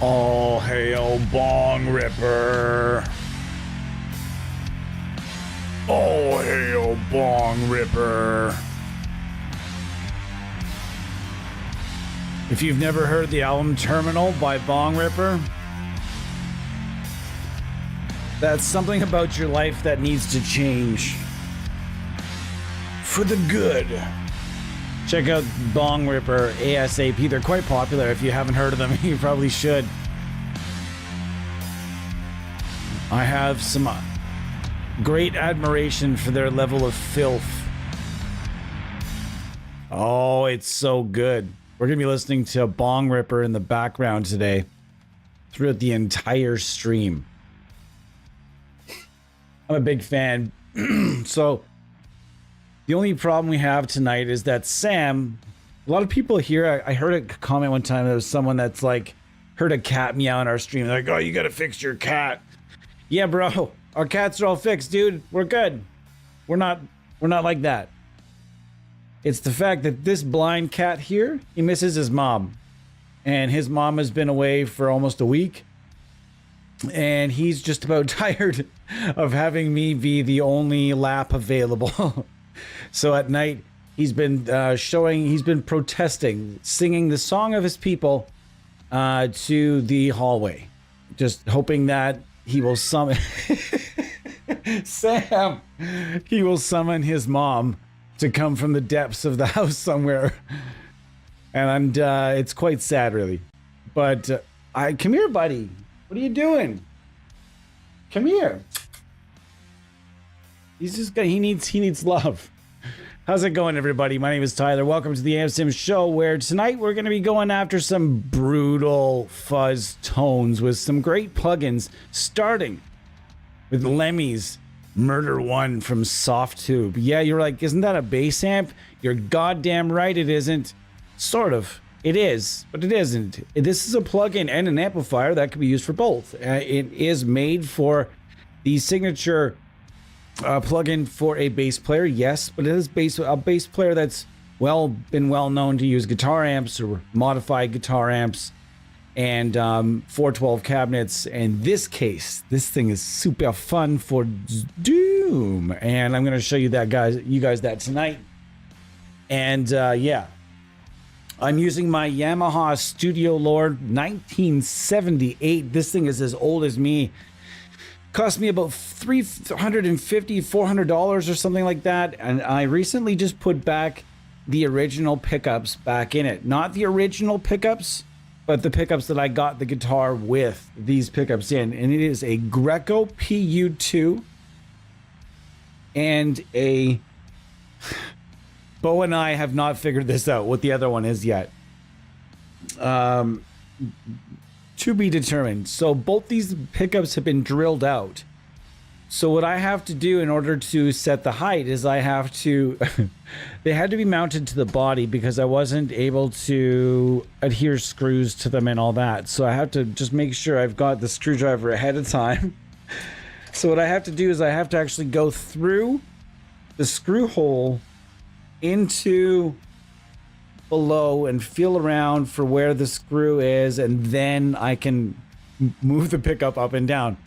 All hail Bong Ripper. All hail Bong Ripper. If you've never heard the album Terminal by Bong Ripper, that's something about your life that needs to change for the good. Check out Bong Ripper ASAP. They're quite popular. If you haven't heard of them, you probably should. I have some great admiration for their level of filth. Oh, it's so good. We're going to be listening to Bong Ripper in the background today throughout the entire stream. I'm a big fan. So the only problem we have tonight is that Sam, a lot of people here, I heard a comment one time, there was someone that's like, heard a cat meow in our stream. They're like, oh, you got to fix your cat. Yeah, bro, our cats are all fixed, dude. We're good. We're not like that. It's the fact that this blind cat here, he misses his mom. And his mom has been away for almost a week. And he's just about tired of having me be the only lap available. So at night, he's been protesting, singing the song of his people to the hallway. Just hoping that he will summon... Sam! He will summon his mom to come from the depths of the house somewhere. And it's quite sad, really. But come here, buddy. What are you doing? Come here. He's just he needs love. How's it going, everybody? My name is Tyler. Welcome to the AmSim show, where tonight we're going to be going after some brutal fuzz tones with some great plugins, starting with Lemmy's Murder One from Softtube. Yeah, you're like, isn't that a bass amp? You're goddamn right it isn't. Sort of. It is, but it isn't. This is a plugin and an amplifier that can be used for both. It is made for the signature plugin for a bass player, yes, but it is a bass player that's been well known to use guitar amps or modified guitar amps and 412 cabinets. In this case, this thing is super fun for Doom, and I'm going to show you guys that tonight. And yeah. I'm using my Yamaha Studio Lord 1978. This thing is as old as me. Cost me about $350, $400 or something like that. And I recently just put back the original pickups back in it. Not the original pickups, but the pickups that I got the guitar with these pickups in. And it is a Greco PU2 and a... Bo and I have not figured this out, what the other one is yet. To be determined. So both these pickups have been drilled out. So what I have to do in order to set the height is I have to... they had to be mounted to the body because I wasn't able to adhere screws to them and all that. So I have to just make sure I've got the screwdriver ahead of time. So what I have to do is I have to actually go through the screw hole into below and feel around for where the screw is, and then I can move the pickup up and down.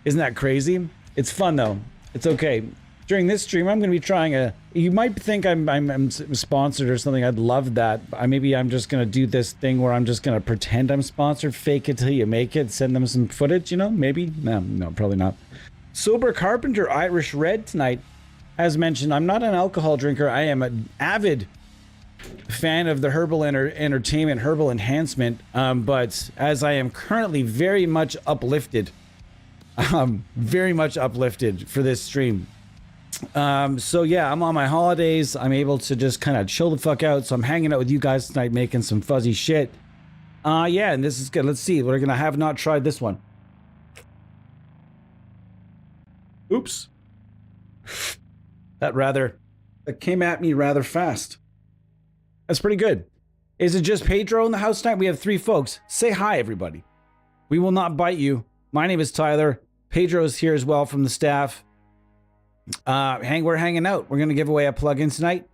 Isn't that crazy? It's fun though. It's okay. During this stream, I'm going to be trying you might think I'm sponsored or something. I'd love that. Maybe I'm just going to do this thing where I'm just going to pretend I'm sponsored, fake it till you make it, send them some footage, maybe. No, probably not. Sober Carpenter Irish Red tonight. As mentioned, I'm not an alcohol drinker. I am an avid fan of the herbal entertainment, herbal enhancement. But as I am currently very much uplifted for this stream. So yeah, I'm on my holidays. I'm able to just kind of chill the fuck out. So I'm hanging out with you guys tonight, making some fuzzy shit. Yeah, and this is good. Let's see. We're gonna have not tried this one. Oops. That came at me rather fast. That's pretty good. Is it just Pedro in the house tonight? We have 3 folks. Say hi, everybody. We will not bite you. My name is Tyler. Pedro is here as well from the staff. We're hanging out. We're going to give away a plugin tonight.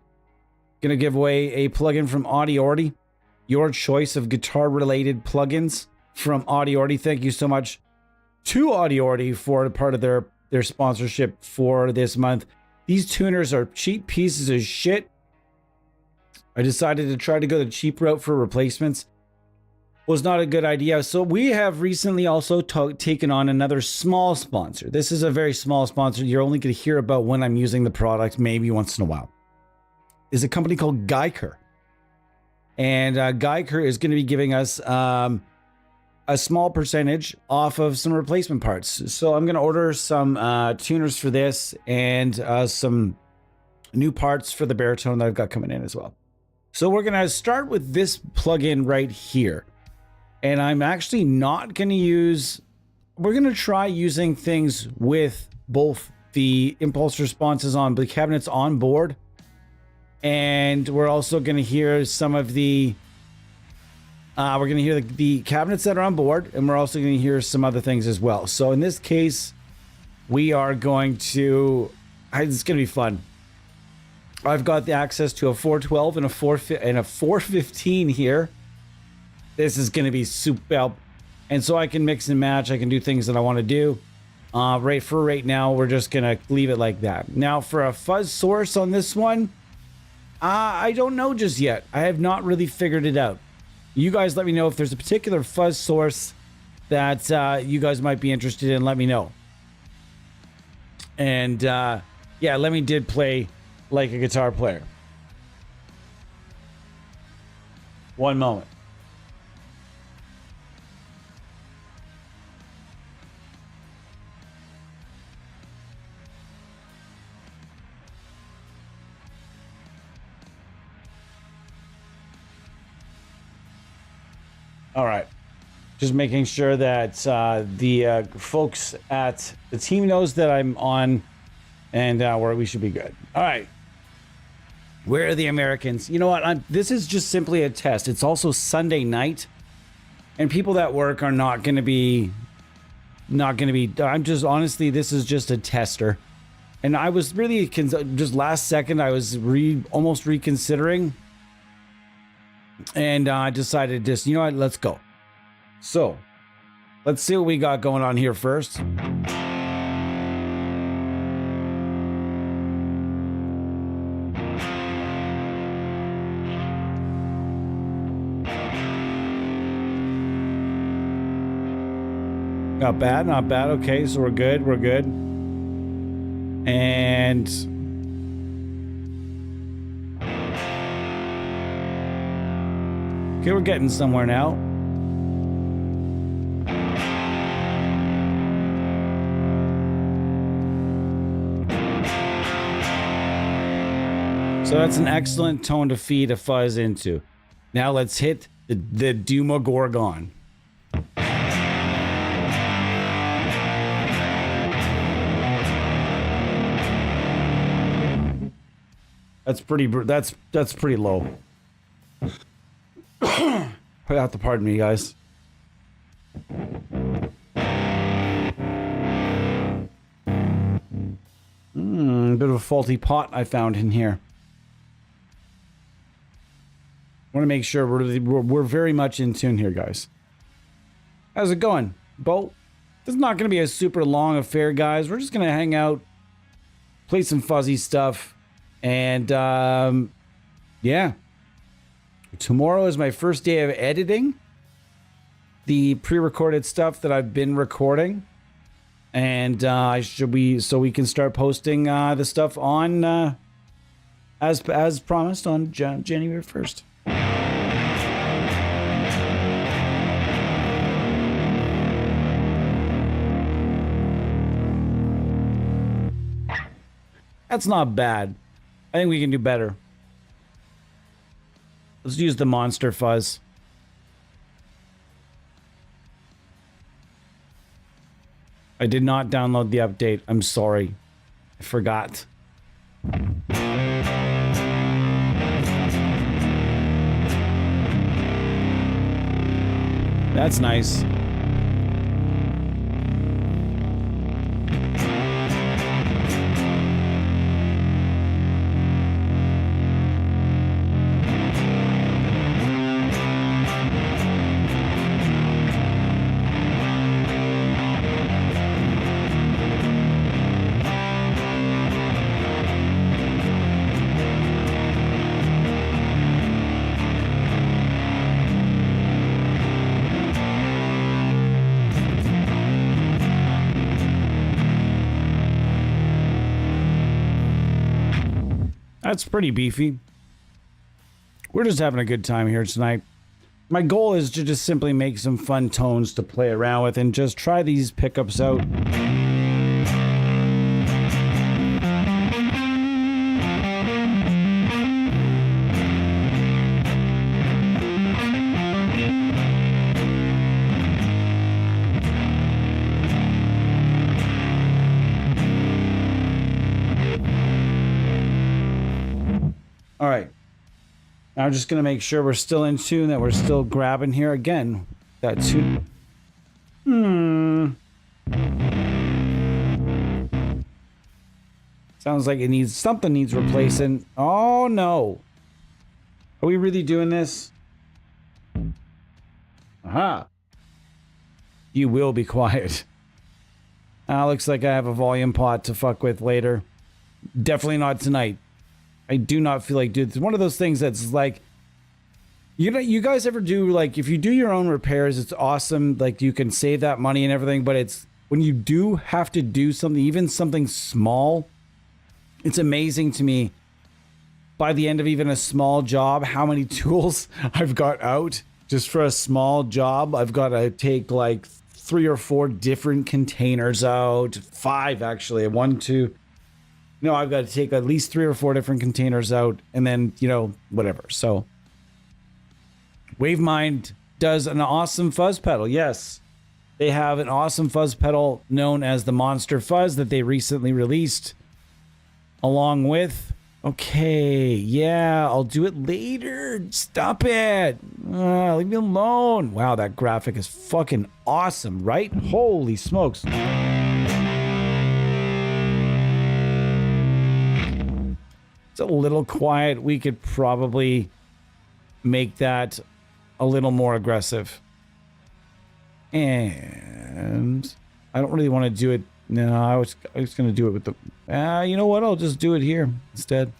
Going to give away a plugin from Audiority. Your choice of guitar-related plugins from Audiority. Thank you so much to Audiority for part of their sponsorship for this month. These tuners are cheap pieces of shit. I decided to try to go the cheap route for replacements. Was not a good idea. So we have recently also taken on another small sponsor. This is a very small sponsor. You're only going to hear about when I'm using the product, maybe once in a while. Is a company called Geiker. And Geiker is going to be giving us a small percentage off of some replacement parts. So I'm going to order some tuners for this and some new parts for the baritone that I've got coming in as well. So we're going to start with this plugin right here. And I'm actually not going to use... We're going to try using things with both the impulse responses on the cabinets on board. And we're also going to hear some of the... we're going to hear the cabinets that are on board. And we're also going to hear some other things as well. So in this case, we are going to... It's going to be fun. I've got the access to a 412 and a 415 here. This is going to be super, and so I can mix and match. I can do things that I want to do. Right now, we're just going to leave it like that. Now, for a fuzz source on this one, I don't know just yet. I have not really figured it out. You guys let me know if there's a particular fuzz source that you guys might be interested in. Let me know. And yeah, Lemmy did play like a guitar player. One moment. All right. Just making sure that the folks at the team knows that I'm on and where we should be good. All right. Where are the Americans? You know what? This is just simply a test. It's also Sunday night, and people that work are not going to be. I'm just honestly, this is just a tester, and I was really just last second I was almost reconsidering, and I decided just you know what? Let's go. So, let's see what we got going on here first. Not bad, not bad. Okay, so we're good, we're good. And... okay, we're getting somewhere now. So that's an excellent tone to feed a fuzz into. Now let's hit the Duma Gorgon. That's pretty low. You have to pardon me, guys. A bit of a faulty pot I found in here. I want to make sure we're very much in tune here, guys. How's it going, Bo? This is not going to be a super long affair, guys. We're just going to hang out, play some fuzzy stuff. And, yeah. Tomorrow is my first day of editing the pre-recorded stuff that I've been recording. And, so we can start posting, the stuff on, as promised on January 1st. That's not bad. I think we can do better. Let's use the monster fuzz. I did not download the update. I'm sorry. I forgot. That's nice. That's pretty beefy. We're just having a good time here tonight. My goal is to just simply make some fun tones to play around with and just try these pickups out. All right. Now I'm just going to make sure we're still in tune, that we're still grabbing here again. That tune. Sounds like it needs something needs replacing. Oh no. Are we really doing this? Aha. You will be quiet. Looks like I have a volume pot to fuck with later. Definitely not tonight. I do not feel like, dude, it's one of those things that's like, you know, you guys ever do, like, if you do your own repairs, it's awesome. Like, you can save that money and everything, but it's when you do have to do something, even something small, it's amazing to me by the end of even a small job, how many tools I've got out just for a small job. I've got to take like 3 or 4 different containers out, 5 actually, 1, 2. No, I've got to take at least 3 or 4 different containers out and then, you know, whatever. So Wavemind does an awesome fuzz pedal. Yes, they have an awesome fuzz pedal known as the Monster Fuzz that they recently released along with. Okay, yeah, I'll do it later. Stop it. Leave me alone. Wow, that graphic is fucking awesome, right? Holy smokes. A little quiet. We could probably make that a little more aggressive. And I don't really want to do it. No, I was going to do it with the... you know what? I'll just do it here instead.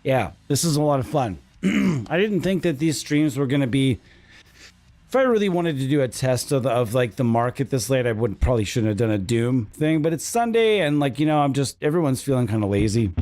Yeah, this is a lot of fun. I didn't think that these streams were going to be... If I really wanted to do a test of like the market this late, I probably shouldn't have done a Doom thing. But it's Sunday and like, you know, everyone's feeling kind of lazy.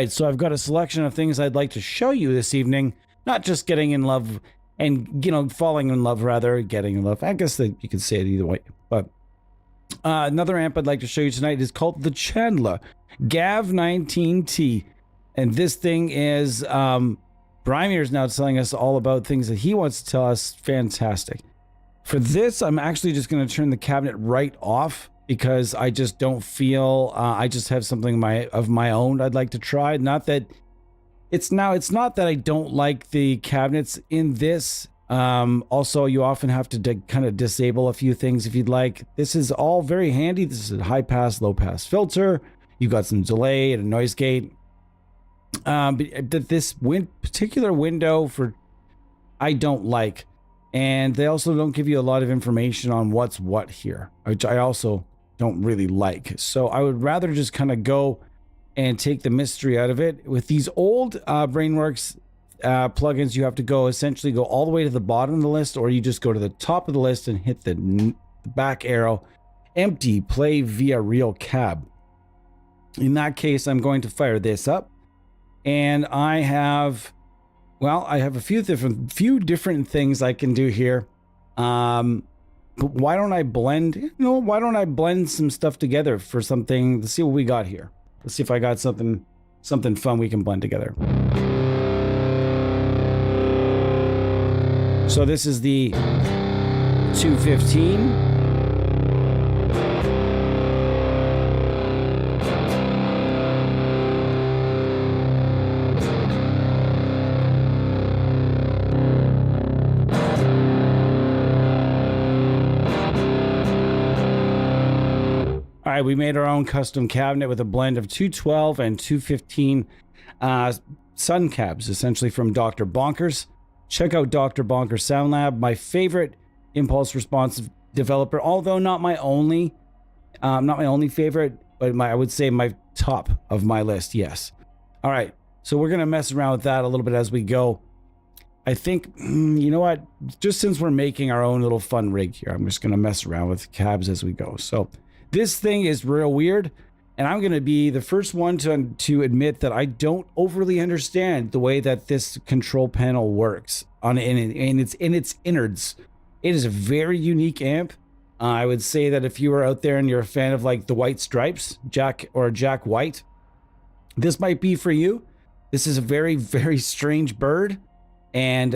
So I've got a selection of things I'd like to show you this evening. Not just getting in love and, you know, falling in love, rather, getting in love. I guess that you could say it either way. But another amp I'd like to show you tonight is called the Chandler GAV19T. And this thing is, Brimir is now telling us all about things that he wants to tell us. Fantastic. For this, I'm actually just going to turn the cabinet right off, because I just don't feel, I just have something of my own I'd like to try. Not that it's not that I don't like the cabinets in this. Also, you often have to kind of disable a few things if you'd like. This is all very handy. This is a high pass, low pass filter. You've got some delay and a noise gate. But this particular window I don't like. And they also don't give you a lot of information on what's what here, which I also don't really like. So I would rather just kind of go and take the mystery out of it. With these old Brainworks plugins, you have to essentially go all the way to the bottom of the list, or you just go to the top of the list and hit the back arrow, empty, play via real cab. In that case, I'm going to fire this up, and I have a few different things I can do here. But why don't I blend, why don't I blend some stuff together for something? Let's see what we got here. Let's see if I got something fun we can blend together. So this is the 215. All right, we made our own custom cabinet with a blend of 212 and 215 Sun cabs, essentially from Dr. Bonkers. Check out Dr. Bonkers Sound Lab, my favorite impulse responsive developer, although not my only favorite, but I would say my top of my list, yes. All right, so we're gonna mess around with that a little bit as we go. I think, you know what, just since we're making our own little fun rig here, I'm just gonna mess around with cabs as we go. So this thing is real weird, and I'm going to be the first one to admit that I don't overly understand the way that this control panel works in its innards. It is a very unique amp. I would say that if you are out there and you're a fan of like the White Stripes, Jack White, this might be for you. This is a very, very strange bird, and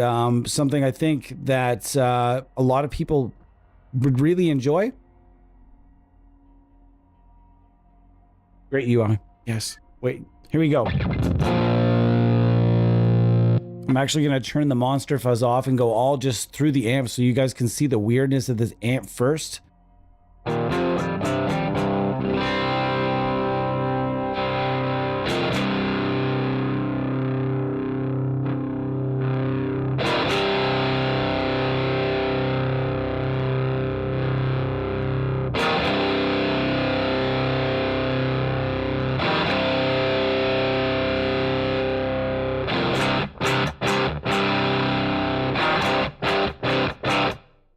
something I think that a lot of people would really enjoy. Great UI. Yes. Wait, here we go. I'm actually going to turn the monster fuzz off and go all just through the amp so you guys can see the weirdness of this amp first.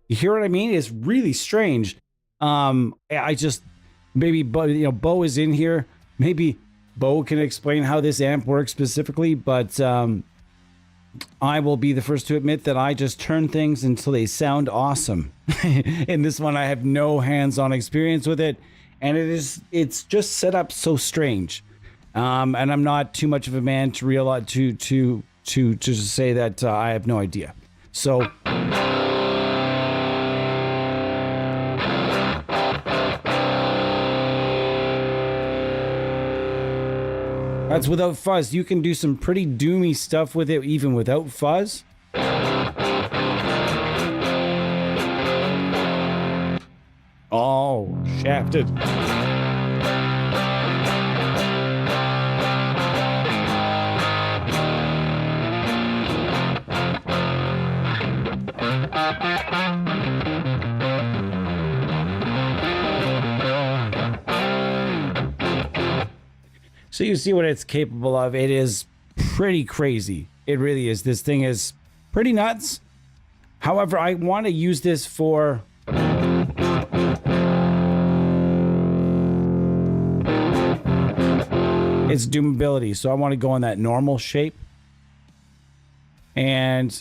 You hear what I mean? It's really strange. I just, maybe Bo is in here. Maybe Bo can explain how this amp works specifically, but I will be the first to admit that I just turn things until they sound awesome. In this one, I have no hands-on experience with it, and it's just set up so strange. And I'm not too much of a man to realize to say that I have no idea. So. That's without fuzz. You can do some pretty doomy stuff with it even without fuzz. Oh, shafted. So you see what it's capable of. It is pretty crazy. It really is. This thing is pretty nuts. However, I want to use this for its doomability. So I want to go in that normal shape. And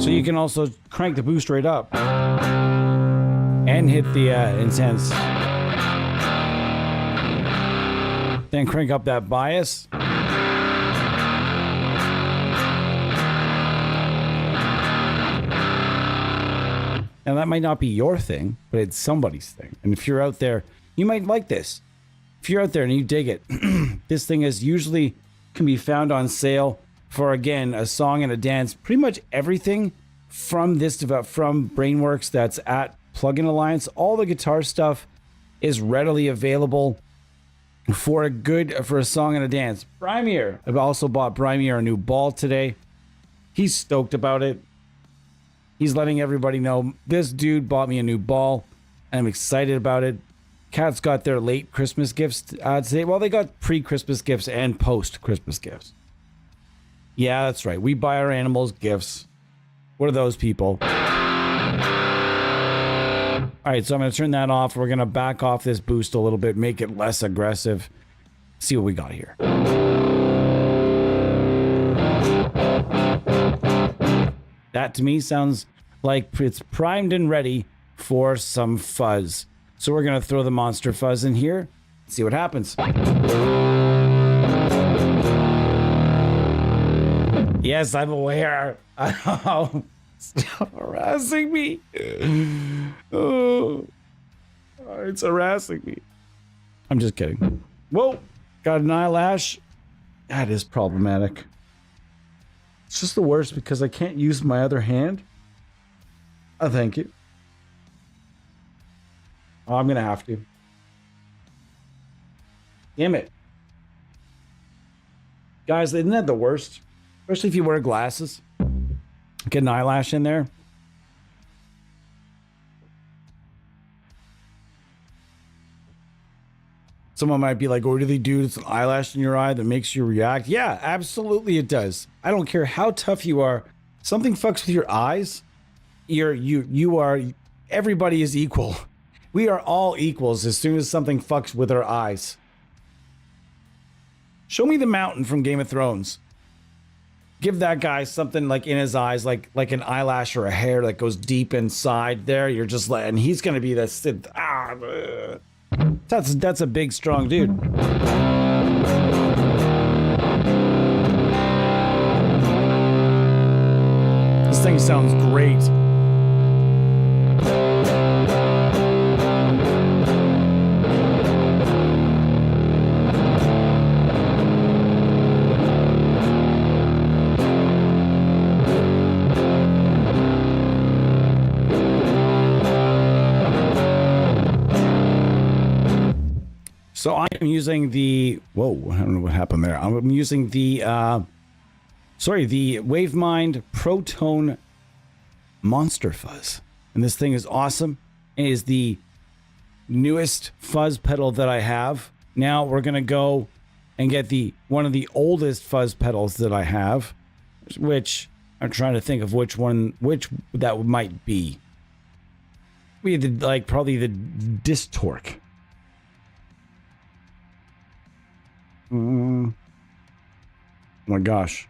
so you can also crank the boost rate up and hit the intense. Then crank up that bias. Now that might not be your thing, but it's somebody's thing. And if you're out there, you might like this. If you're out there and you dig it, this thing is usually can be found on sale for, again, a song and a dance. Pretty much everything from from Brainworks that's at Plugin Alliance. All the guitar stuff is readily available for a song and a dance. Brimier. I've also bought Brimier a new ball today. He's stoked about it. He's letting everybody know this dude bought me a new ball. And I'm excited about it. Cats got their late Christmas gifts today. Well, they got pre-Christmas gifts and post-Christmas gifts. Yeah, that's right. We buy our animals gifts. What are those people? All right, so I'm going to turn that off. We're going to back off this boost a little bit, make it less aggressive. See what we got here. That to me sounds like it's primed and ready for some fuzz. So we're going to throw the monster fuzz in here, see what happens. Yes, I'm aware. Oh, stop harassing me. Oh, it's harassing me. I'm just kidding. Whoa, got an eyelash. That is problematic. It's just the worst because I can't use my other hand. Oh, thank you. Oh, I'm going to have to. Damn it. Guys, isn't that the worst? Especially if you wear glasses. Get an eyelash in there. Someone might be like, what do they do? It's an eyelash in your eye that makes you react. Yeah, absolutely it does. I don't care how tough you are. Something fucks with your eyes. Everybody is equal. We are all equals as soon as something fucks with our eyes. Show me the mountain from Game of Thrones. Give that guy something like in his eyes, like an eyelash or a hair that goes deep inside there. You're just like, and he's gonna be this. That's a big, strong dude. This thing sounds great. So I am using the, whoa, I don't know what happened there. I'm using the, the Wavemind Protone Monster Fuzz. And this thing is awesome. It is the newest fuzz pedal that I have. Now we're going to go and get one of the oldest fuzz pedals that I have, which I'm trying to think of which that might be. We had probably the Distorque. Oh my gosh.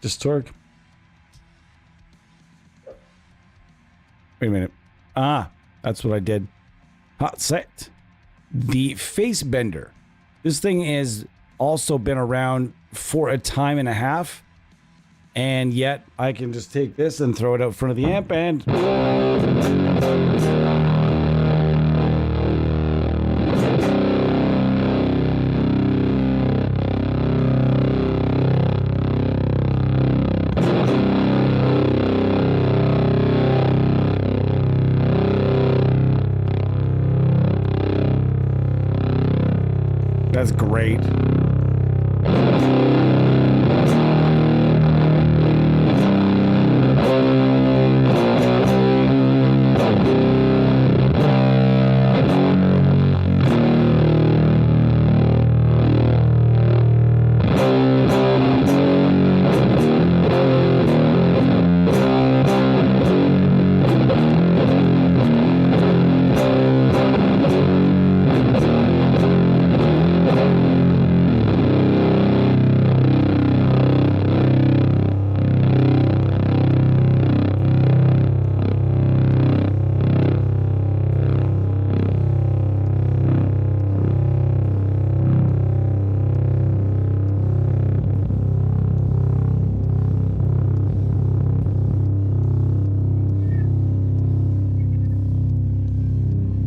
Distorque. Wait a minute. That's what I did. Hot set. The Face Bender. This thing has also been around for a time and a half. And yet I can just take this and throw it out front of the amp and... That's great.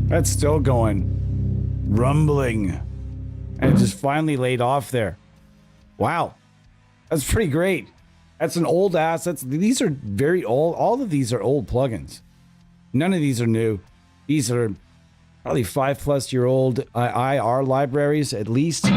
That's still going. Rumbling. And it just finally laid off there. Wow. That's pretty great. That's an old ass. These are very old. All of these are old plugins. None of these are new. These are probably 5+ year old IR libraries at least.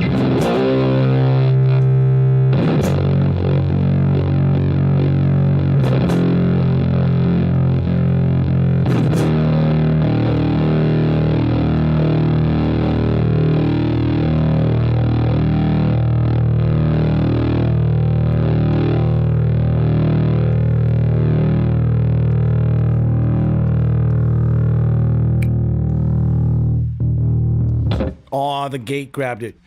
Aw, the gate grabbed it.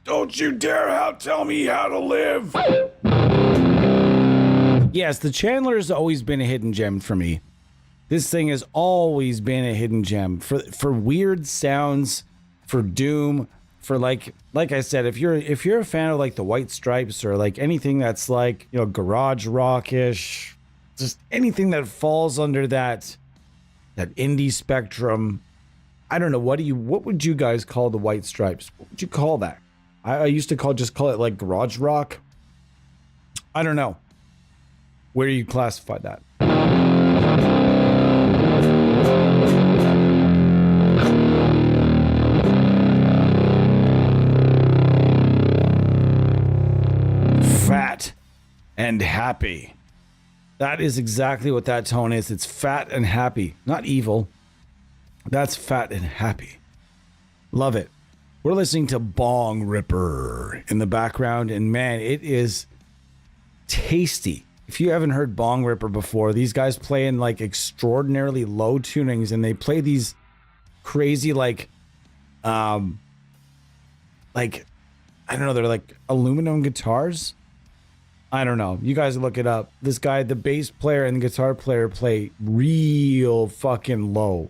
Don't you dare tell me how to live. Yes, the Chandler has always been a hidden gem for me. This thing has always been a hidden gem for weird sounds, for doom, for like I said, if you're a fan of like the White Stripes or like anything that's like, you know, garage rock-ish, just anything that falls under that indie spectrum. I don't know, what would you guys call the White Stripes? What would you call that? I used to call it like garage rock. I don't know. Where do you classify that? Fat and happy. That is exactly what that tone is. It's fat and happy, not evil. That's fat and happy. Love it. We're listening to Bong Ripper in the background, and man, it is tasty. If you haven't heard Bong Ripper before, these guys play in like extraordinarily low tunings, and they play these crazy like I don't know, they're like aluminum guitars. I don't know. You guys look it up. This guy, the bass player and the guitar player, play real fucking low.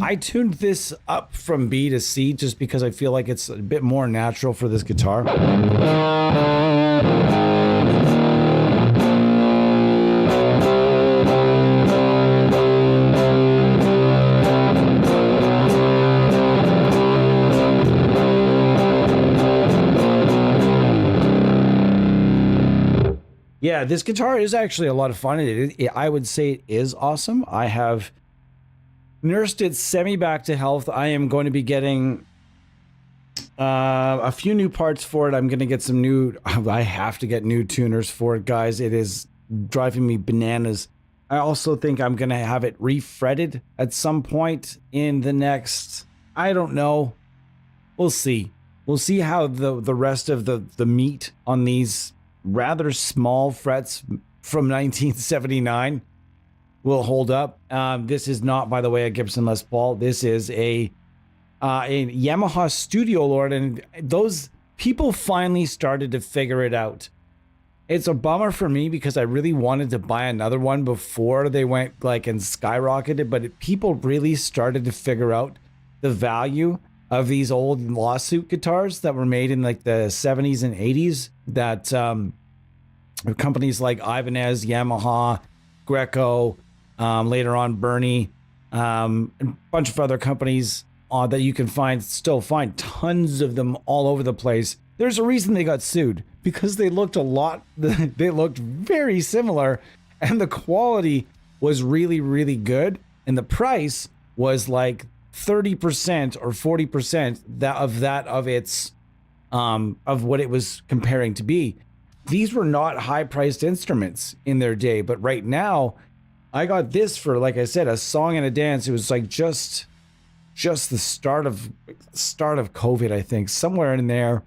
I tuned this up from B to C just because I feel like it's a bit more natural for this guitar. Yeah, this guitar is actually a lot of fun. I would say it is awesome. I have nursed it semi back to health. I am going to be getting a few new parts for it. I'm going to get some new... I have to get new tuners for it, guys. It is driving me bananas. I also think I'm going to have it refretted at some point in the next... I don't know. We'll see. We'll see how the rest of the meat on these rather small frets from 1979 will hold up. This is not, by the way, a Gibson Les Paul. This is a Yamaha Studio Lord, and those people finally started to figure it out. It's a bummer for me because I really wanted to buy another one before they went like and skyrocketed, but people really started to figure out the value of these old lawsuit guitars that were made in like the 70s and 80s that companies like Ibanez, Yamaha, Greco, later on Bernie, and a bunch of other companies that you can still find tons of them all over the place. There's a reason they got sued, because they looked they looked very similar, and the quality was really, really good, and the price was like 30% or 40% of what it was comparing to be. These were not high-priced instruments in their day, but right now, I got this for, like I said, a song and a dance. It was like just the start of COVID, I think, somewhere in there.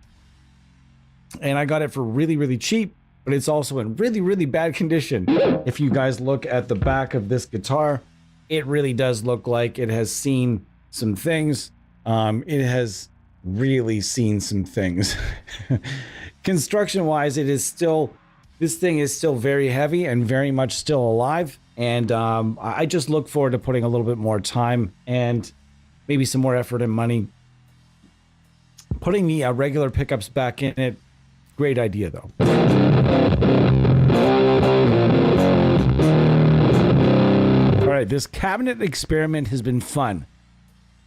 And I got it for really, really cheap, but it's also in really, really bad condition. If you guys look at the back of this guitar, it really does look like it has seen some things. It has really seen some things. Construction-wise, this thing is still very heavy and very much still alive. And I just look forward to putting a little bit more time and maybe some more effort and money putting the regular pickups back in it. Great idea, though. All right, this cabinet experiment has been fun,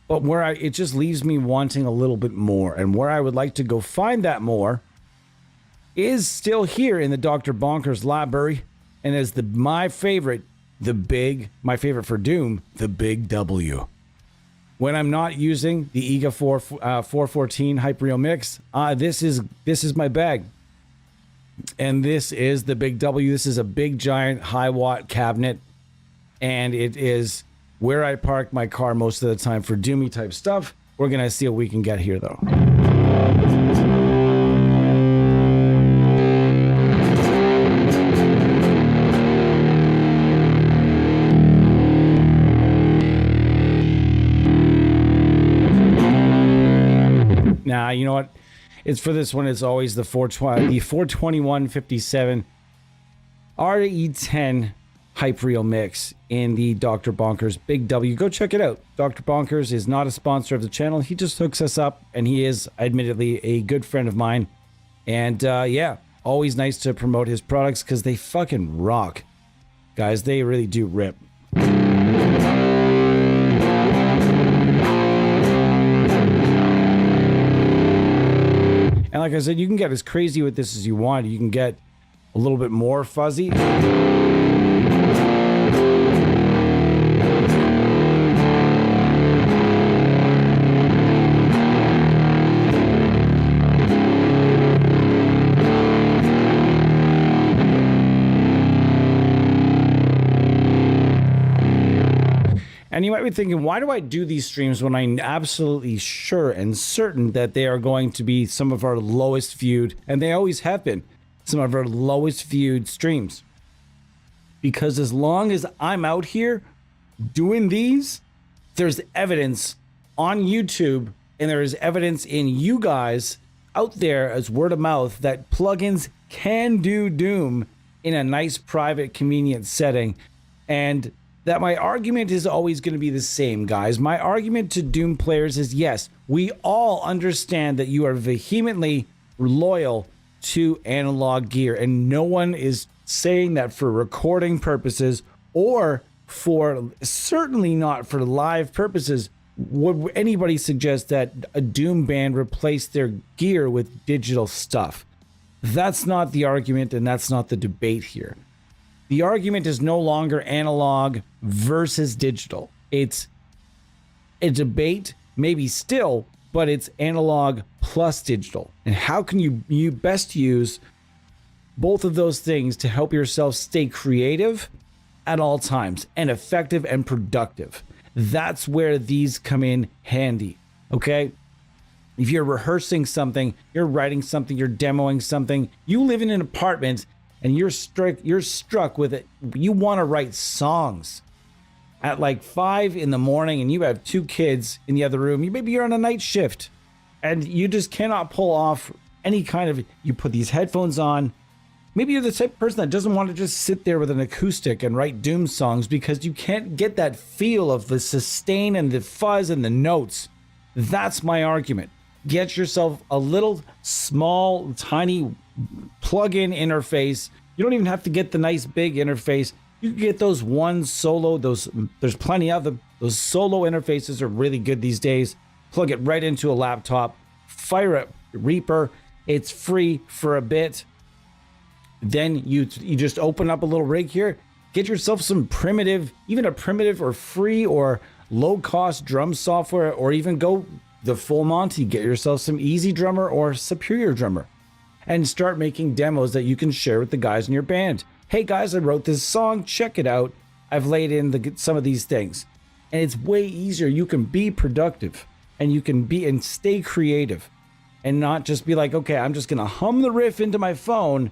but it just leaves me wanting a little bit more, and where I would like to go find that more is still here in the Dr. Bonkers library, and as my favorite for Doom, the Big W. When I'm not using the EGA 414 Hyper-Real Mix, this is my bag. And this is the Big W. This is a big, giant, high-watt cabinet. And it is where I park my car most of the time for Doomy type stuff. We're going to see what we can get here, though. Now, you know what? It's for this one. It's always the 42157 RE10 Hype Reel Mix in the Dr. Bonkers Big W. Go check it out. Dr. Bonkers is not a sponsor of the channel. He just hooks us up, and he is admittedly a good friend of mine. And yeah, always nice to promote his products because they fucking rock. Guys, they really do rip. And like I said, you can get as crazy with this as you want. You can get a little bit more fuzzy. And you might be thinking, why do I do these streams when I'm absolutely sure and certain that they are going to be some of our lowest viewed, and they always have been, some of our lowest viewed streams? Because as long as I'm out here doing these, there's evidence on YouTube, and there is evidence in you guys out there as word of mouth that plugins can do Doom in a nice, private, convenient setting. And that my argument is always going to be the same, guys. My argument to Doom players is, yes, we all understand that you are vehemently loyal to analog gear, and no one is saying that for recording purposes or for, certainly not for live purposes, would anybody suggest that a Doom band replace their gear with digital stuff. That's not the argument, and that's not the debate here. The argument is no longer analog versus digital. It's a debate, maybe still, but it's analog plus digital. And how can you best use both of those things to help yourself stay creative at all times and effective and productive? That's where these come in handy, okay? If you're rehearsing something, you're writing something, you're demoing something, you live in an apartment and you're struck with it. You want to write songs at like 5 in the morning, and you have 2 kids in the other room. Maybe you're on a night shift, and you just cannot pull off any kind of. You put these headphones on. Maybe you're the type of person that doesn't want to just sit there with an acoustic and write Doom songs because you can't get that feel of the sustain and the fuzz and the notes. That's my argument. Get yourself a little small, tiny plug-in interface. You don't even have to get the nice big interface. You can get those one solo, there's plenty of them. Those solo interfaces are really good these days. Plug it right into a laptop, fire up Reaper. It's free for a bit. Then you just open up a little rig here, get yourself some primitive, even a primitive or free or low-cost drum software, or even go the full Monty, get yourself some Easy Drummer or Superior Drummer, and start making demos that you can share with the guys in your band. Hey guys, I wrote this song, check it out. I've laid in some of these things. And it's way easier. You can be productive, and you can be and stay creative, and not just be like, okay, I'm just gonna hum the riff into my phone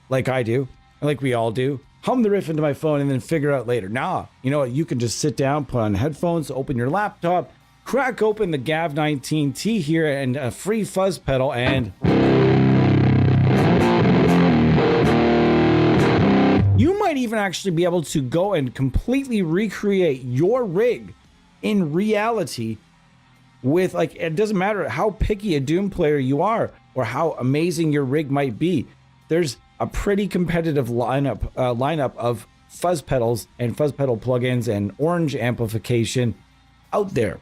like I do, like we all do. Hum the riff into my phone and then figure out later. Nah, you know what? You can just sit down, put on headphones, open your laptop, crack open the Gav 19T here and a free fuzz pedal, and you might even actually be able to go and completely recreate your rig in reality with, like, it doesn't matter how picky a Doom player you are or how amazing your rig might be. There's a pretty competitive lineup of fuzz pedals and fuzz pedal plugins and orange amplification out there.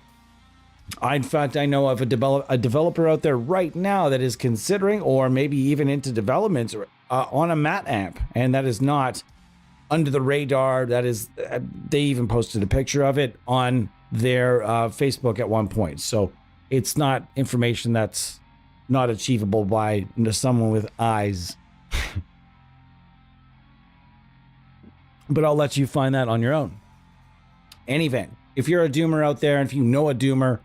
In fact, I know of a developer out there right now that is considering, or maybe even into development, on a mat amp, and that is not under the radar. That is, they even posted a picture of it on their Facebook at one point. So it's not information that's not achievable by someone with eyes. But I'll let you find that on your own. Any event, if you're a Doomer out there, and if you know a Doomer,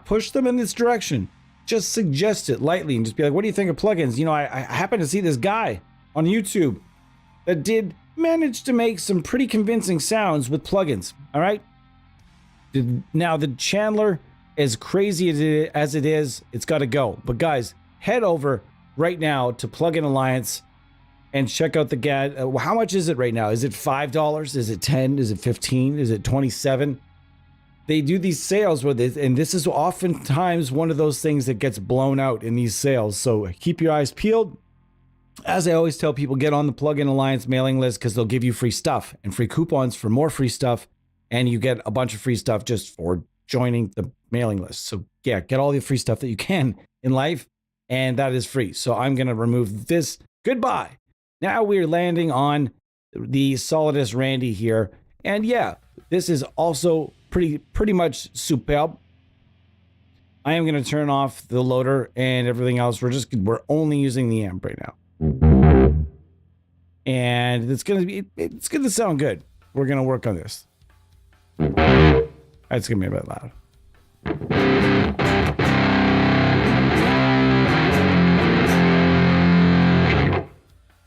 push them in this direction. Just suggest it lightly and just be like, what do you think of plugins? You know, I happen to see this guy on YouTube that did manage to make some pretty convincing sounds with plugins. All right. Now, the Chandler, as crazy as it is, it's got to go. But guys, head over right now to Plugin Alliance and check out the GAD. How much is it right now? Is it $5? Is it 10? Is it 15? Is it 27? They do these sales with it, and this is oftentimes one of those things that gets blown out in these sales. So keep your eyes peeled. As I always tell people, get on the Plugin Alliance mailing list because they'll give you free stuff and free coupons for more free stuff, and you get a bunch of free stuff just for joining the mailing list. So yeah, get all the free stuff that you can in life, and that is free. So I'm going to remove this. Goodbye. Now we're landing on the Solidus Randy here. And yeah, this is also pretty much superb. I am going to turn off the loader and everything else. We're only using the amp right now. And it's going to sound good. We're going to work on this. That's going to be a bit loud.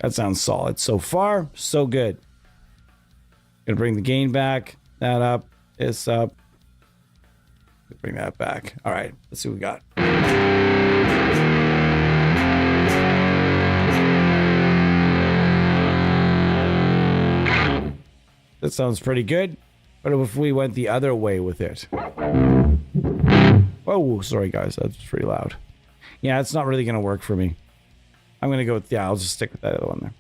That sounds solid. So far, so good. Gonna bring the gain back, that up, this up. Bring that back. All right, let's see what we got. That sounds pretty good. But if we went the other way with it? Oh, sorry guys, that's pretty loud. Yeah, it's not really gonna work for me. I'm going to go with, yeah, I'll just stick with that other one there.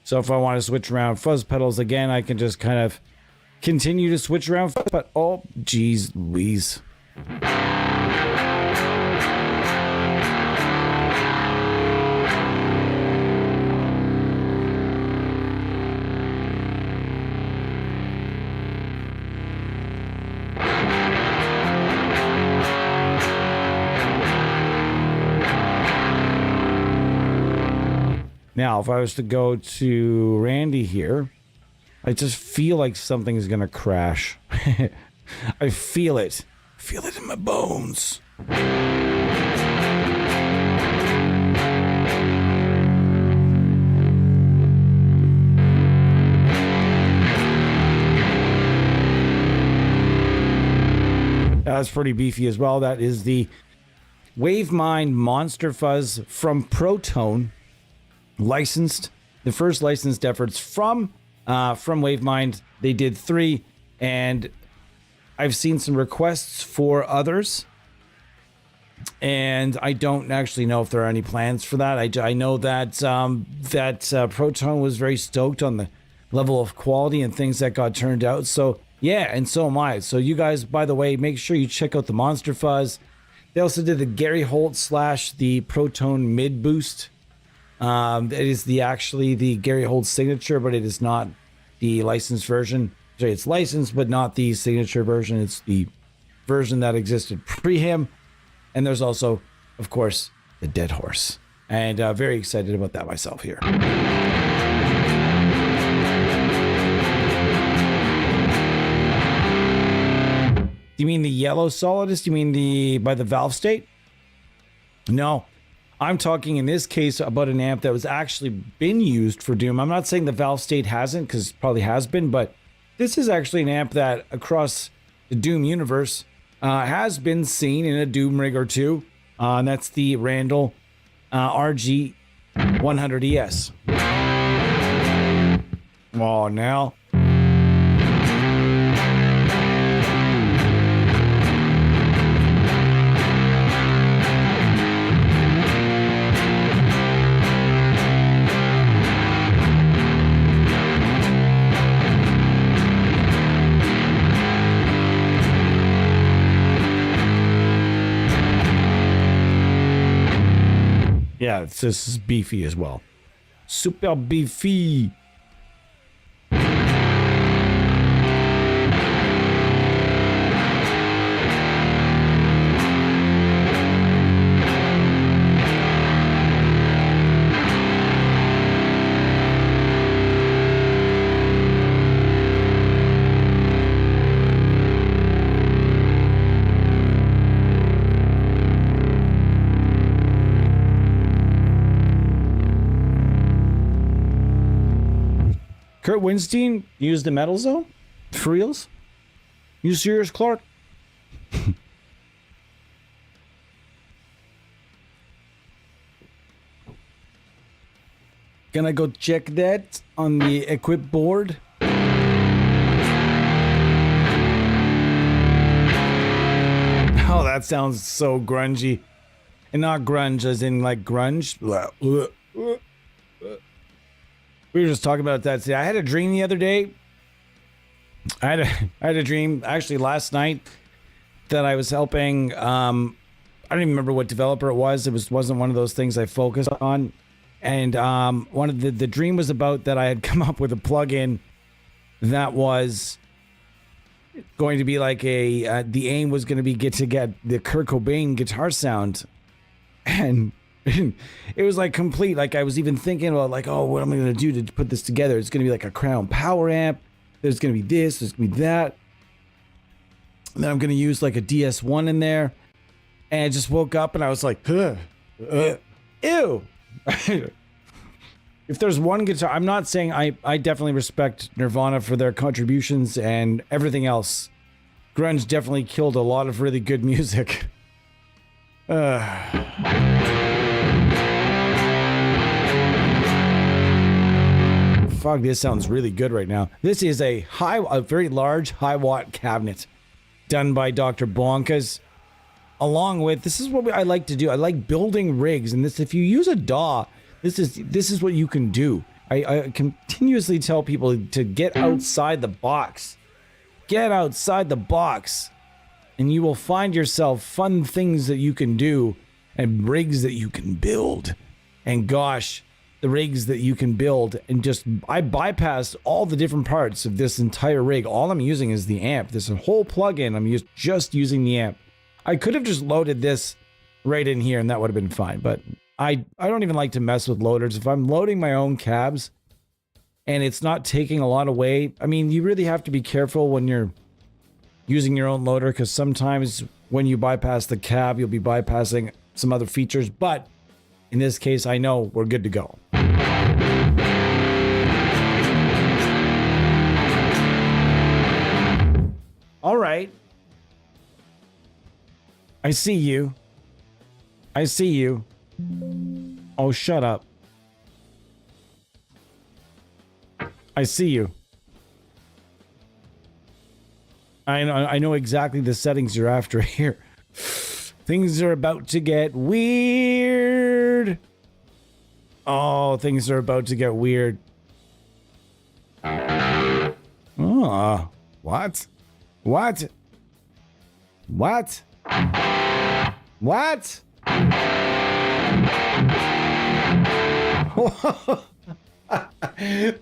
So if I want to switch around fuzz pedals again, I can just kind of continue to switch around. But, oh, geez Louise. Now, if I was to go to Randy here, I just feel like something is going to crash. I feel it. I feel it in my bones. That's pretty beefy as well. That is the Wavemind Monster Fuzz from Protone. Licensed, the first licensed efforts from Wavemind. They did 3, and I've seen some requests for others, and I don't actually know if there are any plans for that. I know that Protone was very stoked on the level of quality and things that got turned out. So yeah, and so am I. So you guys, by the way, make sure you check out the Monster Fuzz. They also did the Gary Holt / the Protone Mid Boost. It is actually the Gary Holt signature, but it is not the licensed version. Sorry, it's licensed, but not the signature version. It's the version that existed pre him. And there's also, of course, the Dead Horse. And very excited about that myself here. Do you mean the yellow Solidus? Do you mean by the valve state? No. I'm talking in this case about an amp that was actually been used for Doom. I'm not saying the valve state hasn't, because it probably has been, but this is actually an amp that across the Doom universe has been seen in a Doom rig or two. And that's the Randall RG 100ES. Oh, now. Yeah, this is beefy as well. Super beefy. Kurt Winstein used the metal zone? For reals? You serious, Clark? Can I go check that on the equip board? Oh, that sounds so grungy. And not grunge as in like grunge. We were just talking about that today. I had a dream the other day. I had a dream actually last night that I was helping. I don't even remember what developer it was. Wasn't one of those things I focused on. And one of the dream was about that I had come up with a plugin that was going to be like the aim was going to be get the Kurt Cobain guitar sound, and it was like complete. Like I was even thinking about like, oh, what am I going to do to put this together? It's going to be like a Crown power amp. There's going to be this. There's going to be that. And then I'm going to use like a DS1 in there. And I just woke up and I was like, ew. If there's one guitar, I'm not saying I definitely respect Nirvana for their contributions and everything else. Grunge definitely killed a lot of really good music. Fuck, this sounds really good right now. This is a very large high watt cabinet done by Dr. Bonkas. Along with, this is what I like to do. I like building rigs, and this, if you use a DAW, this is what you can do. I continuously tell people to get outside the box. Get outside the box, and you will find yourself fun things that you can do and rigs that you can build. And gosh, the rigs that you can build, and just I bypassed all the different parts of this entire rig. All I'm using is the amp. This whole plugin, I'm just using the amp. I could have just loaded this right in here and that would have been fine, but I don't even like to mess with loaders. If I'm loading my own cabs and it's not taking a lot away, I mean, you really have to be careful when you're using your own loader, because sometimes when you bypass the cab, you'll be bypassing some other features, but in this case, I know we're good to go. All right. I see you. I see you. Oh, shut up. I see you. I know exactly the settings you're after here. Things are about to get weird. Oh, things are about to get weird. Oh, what? What? What? What?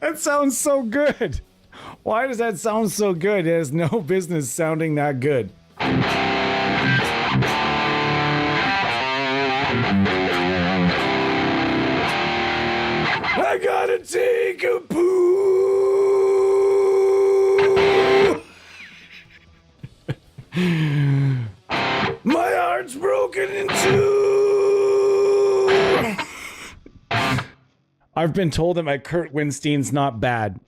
That sounds so good. Why does that sound so good? It has no business sounding that good. I gotta take a poo. My heart's broken in two. I've been told that my Kurt Winstein's not bad.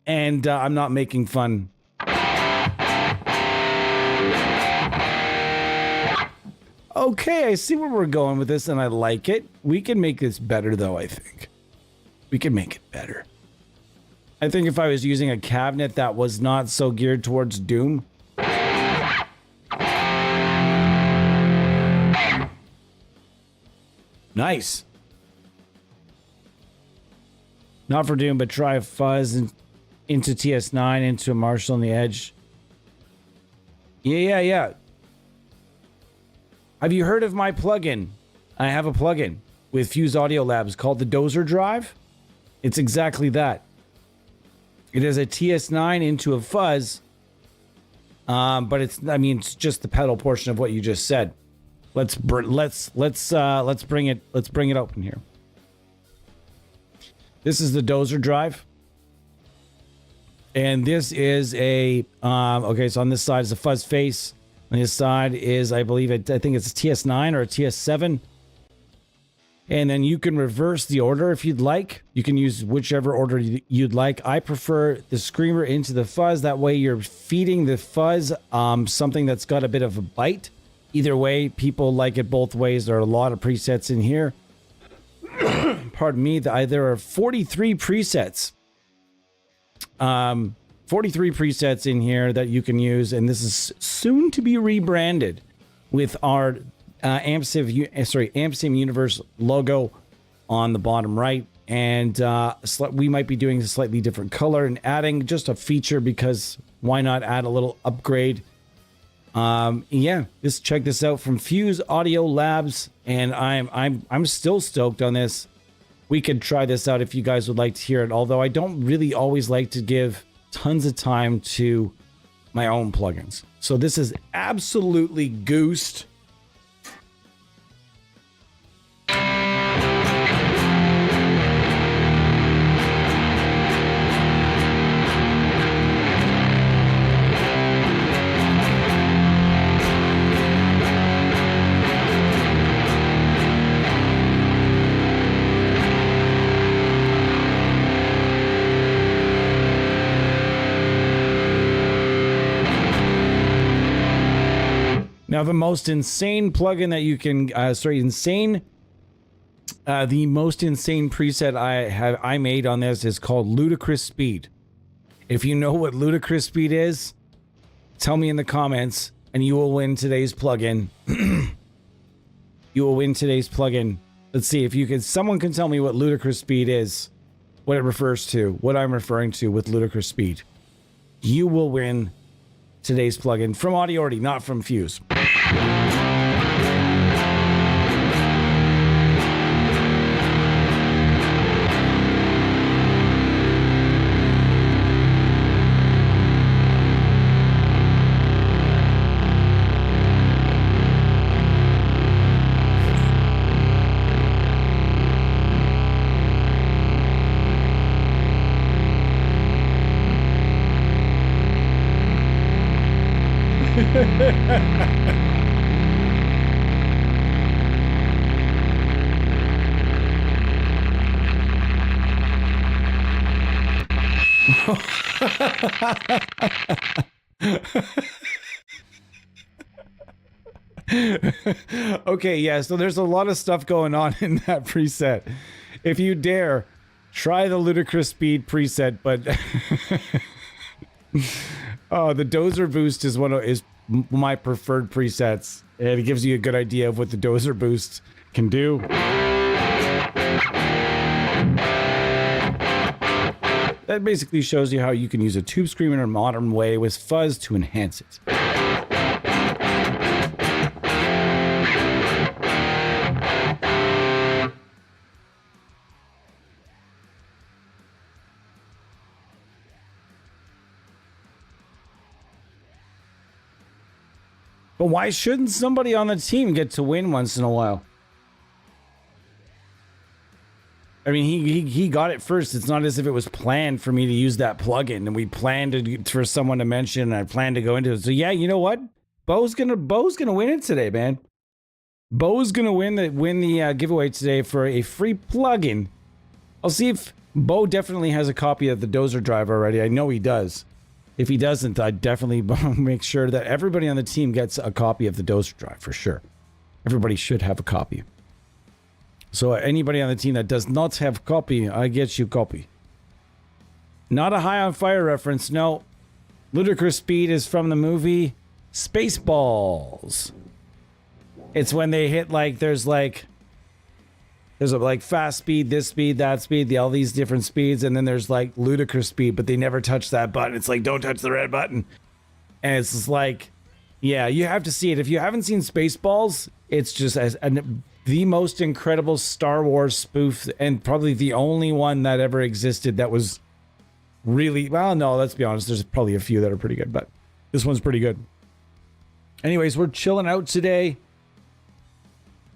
And I'm not making fun. Okay, I see where we're going with this, and I like it. We can make this better, though, I think. We can make it better. I think if I was using a cabinet that was not so geared towards Doom. Nice. Not for Doom, but try a fuzz into TS9, into a Marshall on the edge. Yeah. Have you heard of my plugin? I have a plugin with Fuse Audio Labs called the Dozer Drive. It's exactly that. It is a TS9 into a fuzz, but it's just the pedal portion of what you just said. Let's bring it open here. This is the Dozer Drive, and this is a okay. So on this side is a fuzz face. On this side is, I think it's a TS9 or a TS7. And then you can reverse the order if you'd like. You can use whichever order you'd like. I prefer the screamer into the fuzz. That way you're feeding the fuzz something that's got a bit of a bite. Either way, people like it both ways. There are a lot of presets in here. Pardon me. There are 43 presets. 43 presets in here that you can use. And this is soon to be rebranded with our AmpSim Universe logo on the bottom right, and we might be doing a slightly different color and adding just a feature, because why not add a little upgrade? Yeah, just check this out from Fuse Audio Labs, and I'm still stoked on this. We could try this out if you guys would like to hear it, although I don't really always like to give tons of time to my own plugins. So this is absolutely goosed. Now, the most insane plugin that you can, the most insane preset I made on this is called Ludicrous Speed. If you know what Ludicrous Speed is, tell me in the comments, and you will win today's plugin. You will win today's plugin. Let's see if you can. Someone can tell me what Ludicrous Speed is, what it refers to, what I'm referring to with Ludicrous Speed. You will win today's plugin from Audiority, not from Fuse. Okay, yeah, so there's a lot of stuff going on in that preset. If you dare, try the Ludicrous Speed preset, but oh, the dozer boost is my preferred presets, and it gives you a good idea of what the dozer boost can do. That basically shows you how you can use a tube screamer in a modern way with fuzz to enhance it. But why shouldn't somebody on the team get to win once in a while? I mean, he got it first. It's not as if it was planned for me to use that plugin, and we planned for someone to mention, and I planned to go into it. So yeah, you know what? Bo's gonna win it today, man. Bo's gonna win the giveaway today for a free plugin. I'll see if Bo definitely has a copy of the dozer driver already. I know he does. If he doesn't, I definitely make sure that everybody on the team gets a copy of the dozer drive for sure. Everybody should have a copy. So anybody on the team that does not have copy, I get you copy. Not a High on Fire reference, no. Ludicrous Speed is from the movie Spaceballs. It's when they hit there's a fast speed, this speed, that speed, all these different speeds, and then there's ludicrous speed, but they never touch that button. It's like, don't touch the red button. And it's just yeah, you have to see it. If you haven't seen Spaceballs, it's just the most incredible Star Wars spoof, and probably the only one that ever existed that was really, well, no, let's be honest, there's probably a few that are pretty good, but this one's pretty good. Anyways, we're chilling out today.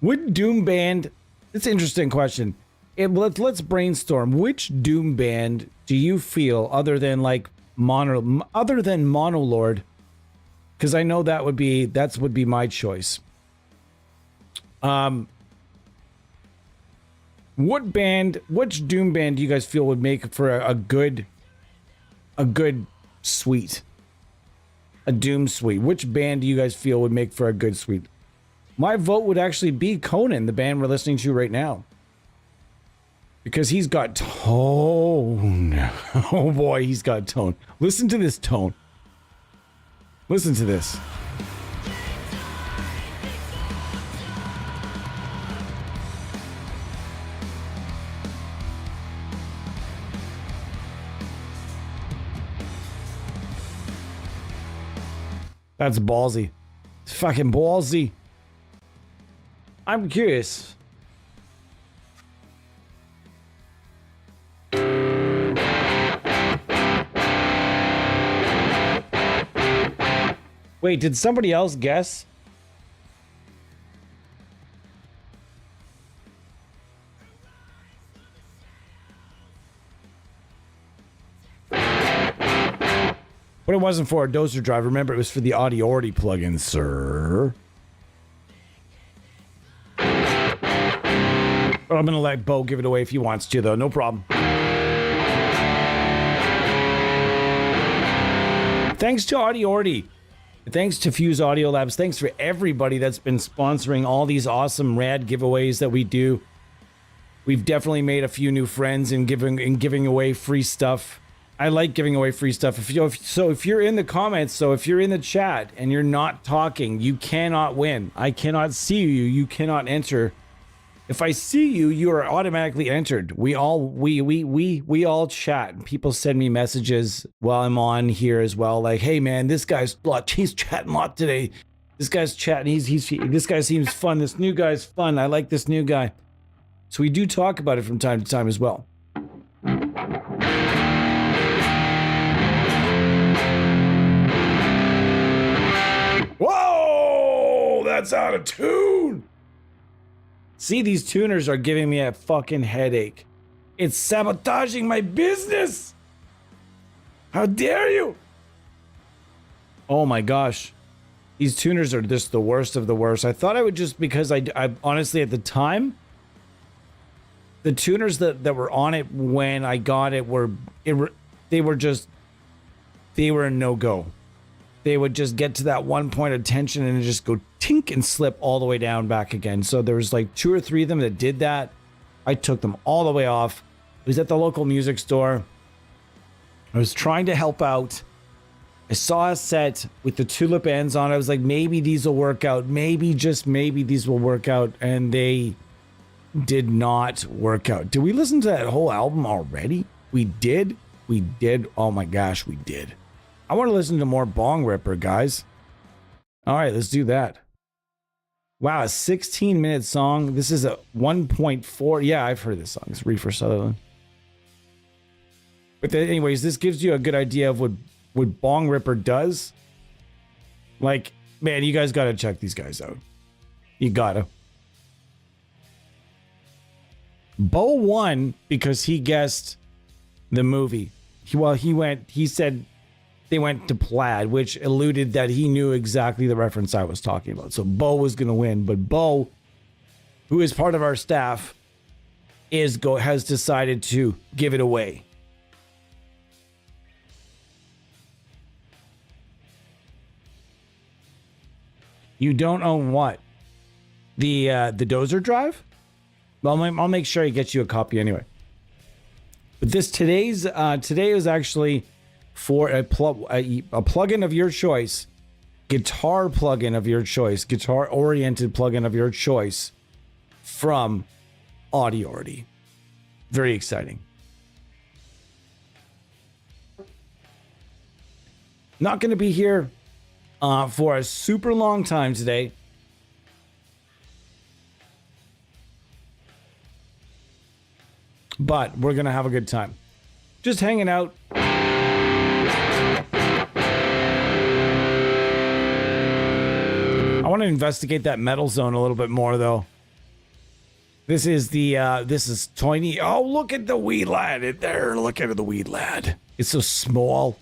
Would Doom band, it's an interesting question. Let's brainstorm. Which Doom band do you feel, other than Monolord? Because I know that would be my choice. Which Doom band do you guys feel would make for a good suite? A Doom suite. Which band do you guys feel would make for a good suite? My vote would actually be Conan, the band we're listening to right now. Because he's got tone. Oh boy, he's got tone. Listen to this tone. Listen to this. That's ballsy. It's fucking ballsy. I'm curious. Wait, did somebody else guess? But it wasn't for a doser drive. Remember, it was for the Audiority plugin, sir. I'm going to let Bo give it away if he wants to, though. No problem. Thanks to Audiority. Thanks to Fuse Audio Labs. Thanks for everybody that's been sponsoring all these awesome rad giveaways that we do. We've definitely made a few new friends in giving away free stuff. I like giving away free stuff. If you're in the comments, if you're in the chat and you're not talking, you cannot win. I cannot see you. You cannot enter. If I see you, you are automatically entered. We all chat. People send me messages while I'm on here as well. Like, hey man, he's chatting a lot today. This guy's chatting. This guy seems fun. This new guy's fun. I like this new guy. So we do talk about it from time to time as well. Whoa, that's out of tune. See, these tuners are giving me a fucking headache. It's sabotaging my business. How dare you? Oh my gosh. These tuners are just the worst of the worst. I thought I would just, because I honestly at the time, the tuners that were on it when I got it were a no-go. They would just get to that one point of tension and just go tink and slip all the way down back again. So there was like 2 or 3 of them that did that. I took them all the way off. I was at the local music store. I was trying to help out. I saw a set with the tulip ends on. I was like, maybe these will work out. Maybe, just maybe these will work out. And they did not work out. Did we listen to that whole album already? We did? We did. Oh my gosh, we did. I want to listen to more Bong Ripper, guys. All right, let's do that. Wow, a 16-minute song. This is a 1.4. Yeah, I've heard this song. It's Reefer Sutherland. But anyways, this gives you a good idea of what Bong Ripper does. Like, man, you guys got to check these guys out. You got to. Bo won because he guessed the movie. He said they went to Plaid, which alluded that he knew exactly the reference I was talking about. So Bo was going to win, but Bo, who is part of our staff, has decided to give it away. You don't own what? The dozer drive? Well, I'll make sure I get you a copy anyway. But today is actually for a plugin of your choice, guitar plugin of your choice, guitar oriented plugin of your choice from Audiority. Very exciting. Not going to be here for a super long time today. But we're going to have a good time. Just hanging out. I want to investigate that metal zone a little bit more, though. This is Tiny. Oh, look at the wee lad in there. Look at the wee lad. It's so small.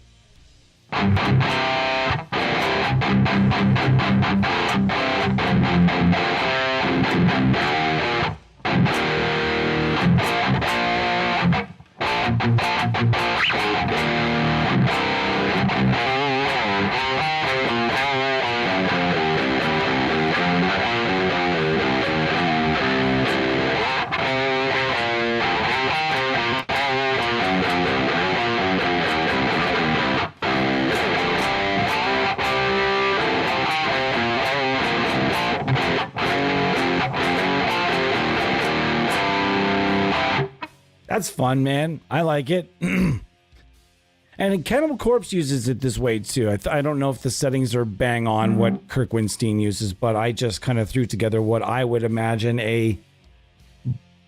That's fun, man. I like it. And Cannibal Corpse uses it this way too. I don't know if the settings are bang on what Kirk Winstein uses, but I just kind of threw together what I would imagine a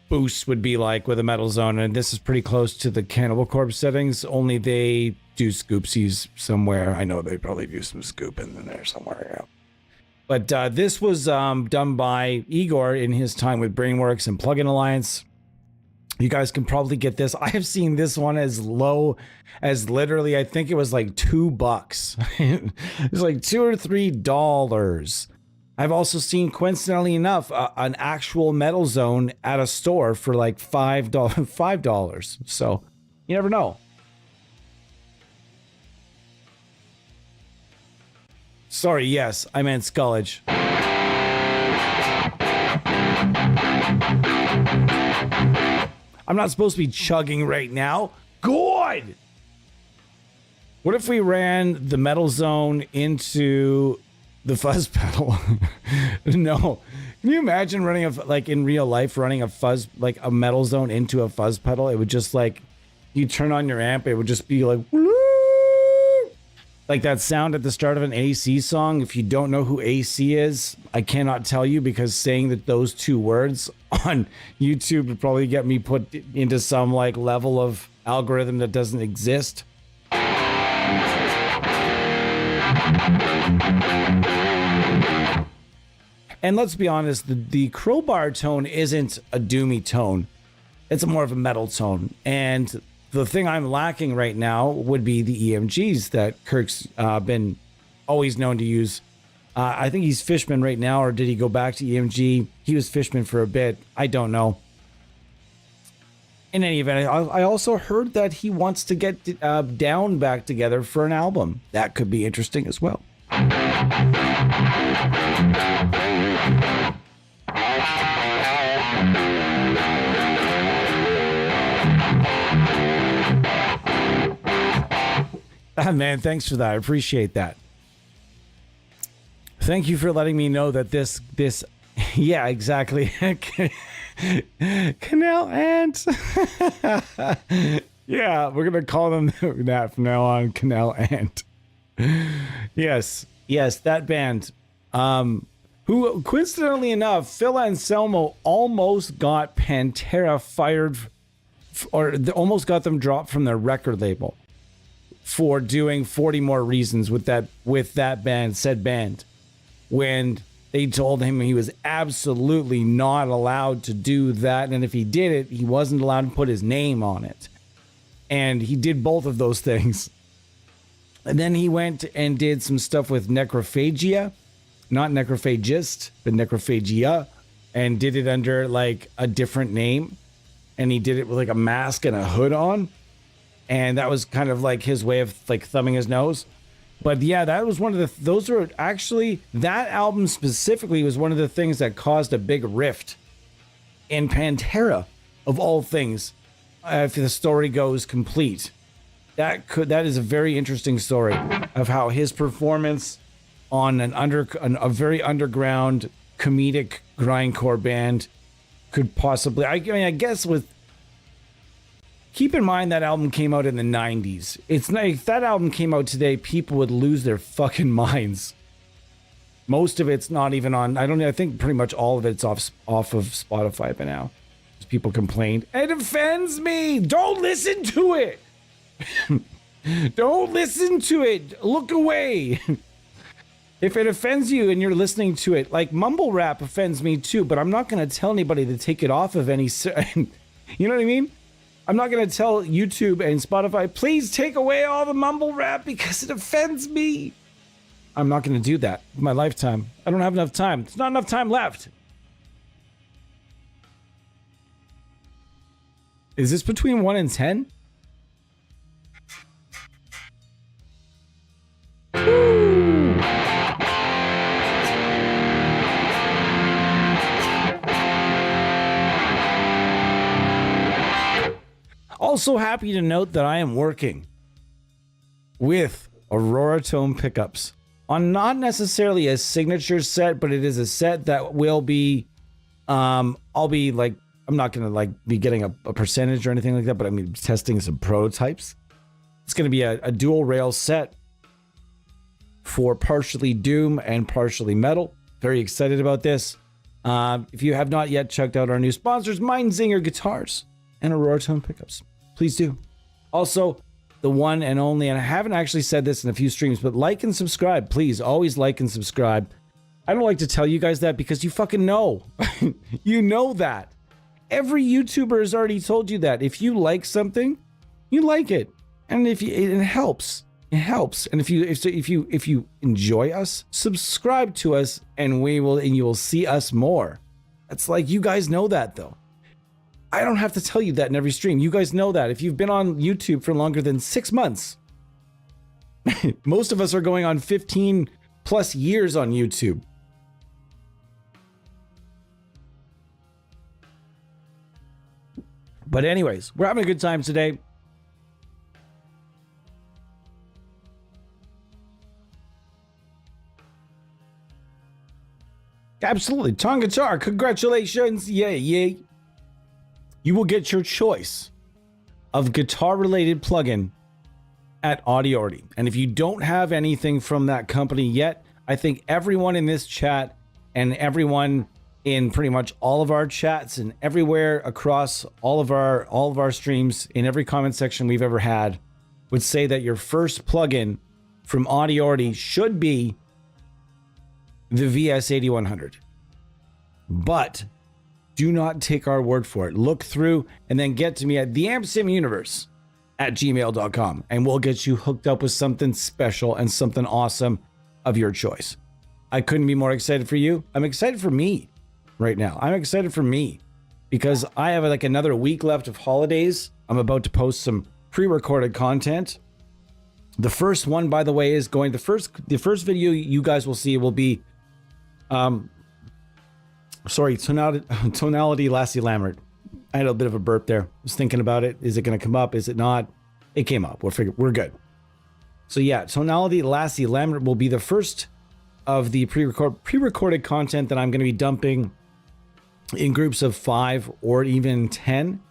boost would be like with a Metal Zone, and this is pretty close to the Cannibal Corpse settings, only they do scoopsies somewhere. I know they probably do some scooping in there somewhere. Yeah. But this was done by Igor in his time with Brainworks and Plugin Alliance. You guys can probably get this. I have seen this one as low as literally, I think it was like $2. It was like $2 or $3. I've also seen, coincidentally enough, an actual Metal Zone at a store for like $5. So you never know. Sorry, yes, I meant Scullage. I'm not supposed to be chugging right now. Good! What if we ran the Metal Zone into the fuzz pedal? No. Can you imagine running like in real life, running a fuzz, like a Metal Zone into a fuzz pedal? It would just like, you turn on your amp, it would just be like, like that sound at the start of an AC song. If you don't know who AC is, I cannot tell you, because saying that those two words on YouTube would probably get me put into some like level of algorithm that doesn't exist. And let's be honest, the crowbar tone isn't a doomy tone. It's more of a metal tone. And the thing I'm lacking right now would be the EMGs that Kirk's been always known to use. I think he's Fishman right now, or did he go back to EMG? He was Fishman for a bit. I don't know. In any event, I also heard that he wants to get Down back together for an album. That could be interesting as well. Man, thanks for that. I appreciate that. Thank you for letting me know that this, yeah, exactly. Canal Ant. Yeah, we're going to call them that from now on, Canal Ant. Yes, that band. Who, coincidentally enough, Phil Anselmo almost got Pantera fired, or almost got them dropped from their record label for doing 40 More Reasons with that band, said band, when they told him he was absolutely not allowed to do that, and if he did it, he wasn't allowed to put his name on it. And he did both of those things. And then he went and did some stuff with Necrophagia, not Necrophagist, but Necrophagia, and did it under like a different name. And he did it with like a mask and a hood on. And that was kind of like his way of like thumbing his nose. But yeah, that was one of those were actually, that album specifically was one of the things that caused a big rift in Pantera, of all things, if the story goes complete. That is a very interesting story of how his performance on a very underground comedic grindcore band could possibly, I mean, I guess with, keep in mind that album came out in the 90s. It's not, if that album came out today, people would lose their fucking minds. Most of it's not even on, I think pretty much all of it's off of Spotify by now. People complained, it offends me. Don't listen to it. Don't listen to it. Look away. If it offends you and you're listening to it, like mumble rap offends me too, but I'm not going to tell anybody to take it off of any, you know what I mean? I'm not going to tell YouTube and Spotify, please take away all the mumble rap because it offends me. I'm not going to do that in my lifetime. I don't have enough time. There's not enough time left. Is this between 1 and 10? Woo! Also happy to note that I am working with Aurora Tone pickups on not necessarily a signature set, but it is a set that will be, I'll be like I'm not going to like be getting a percentage or anything like that, but I'm going to be testing some prototypes. It's going to be a dual rail set for partially Doom and partially Metal. Very excited about this. If you have not yet checked out our new sponsors, Mindzinger Guitars and Aurora Tone Pickups, please do. Also, the one and only, and I haven't actually said this in a few streams, but like and subscribe. Please, always like and subscribe. I don't like to tell you guys that because you fucking know. You know that. Every YouTuber has already told you that. If you like something, you like it. And if it helps. It helps. And if you enjoy us, subscribe to us and you will see us more. It's like, you guys know that though. I don't have to tell you that in every stream. You guys know that. If you've been on YouTube for longer than 6 months, most of us are going on 15 plus years on YouTube. But anyways, we're having a good time today. Absolutely. Tone Guitar, congratulations. Yay, yay. You will get your choice of guitar-related plugin at Audiority. And if you don't have anything from that company yet, I think everyone in this chat and everyone in pretty much all of our chats and everywhere across all of our streams, in every comment section we've ever had, would say that your first plugin from Audiority should be the VS8100. But do not take our word for it. Look through and then get to me at theampsimuniverse@gmail.com and we'll get you hooked up with something special and something awesome of your choice. I couldn't be more excited for you. I'm excited for me right now. I'm excited for me because I have like another week left of holidays. I'm about to post some pre-recorded content. The first one, by the way, is going, the first video you guys will see will be Tonality Lassie Lambert. I had a bit of a burp there. I was thinking about it. Is it going to come up? Is it not? It came up. We're good. So yeah, Tonality Lassie Lambert will be the first of the pre-recorded content that I'm going to be dumping in groups of 5 or even 10.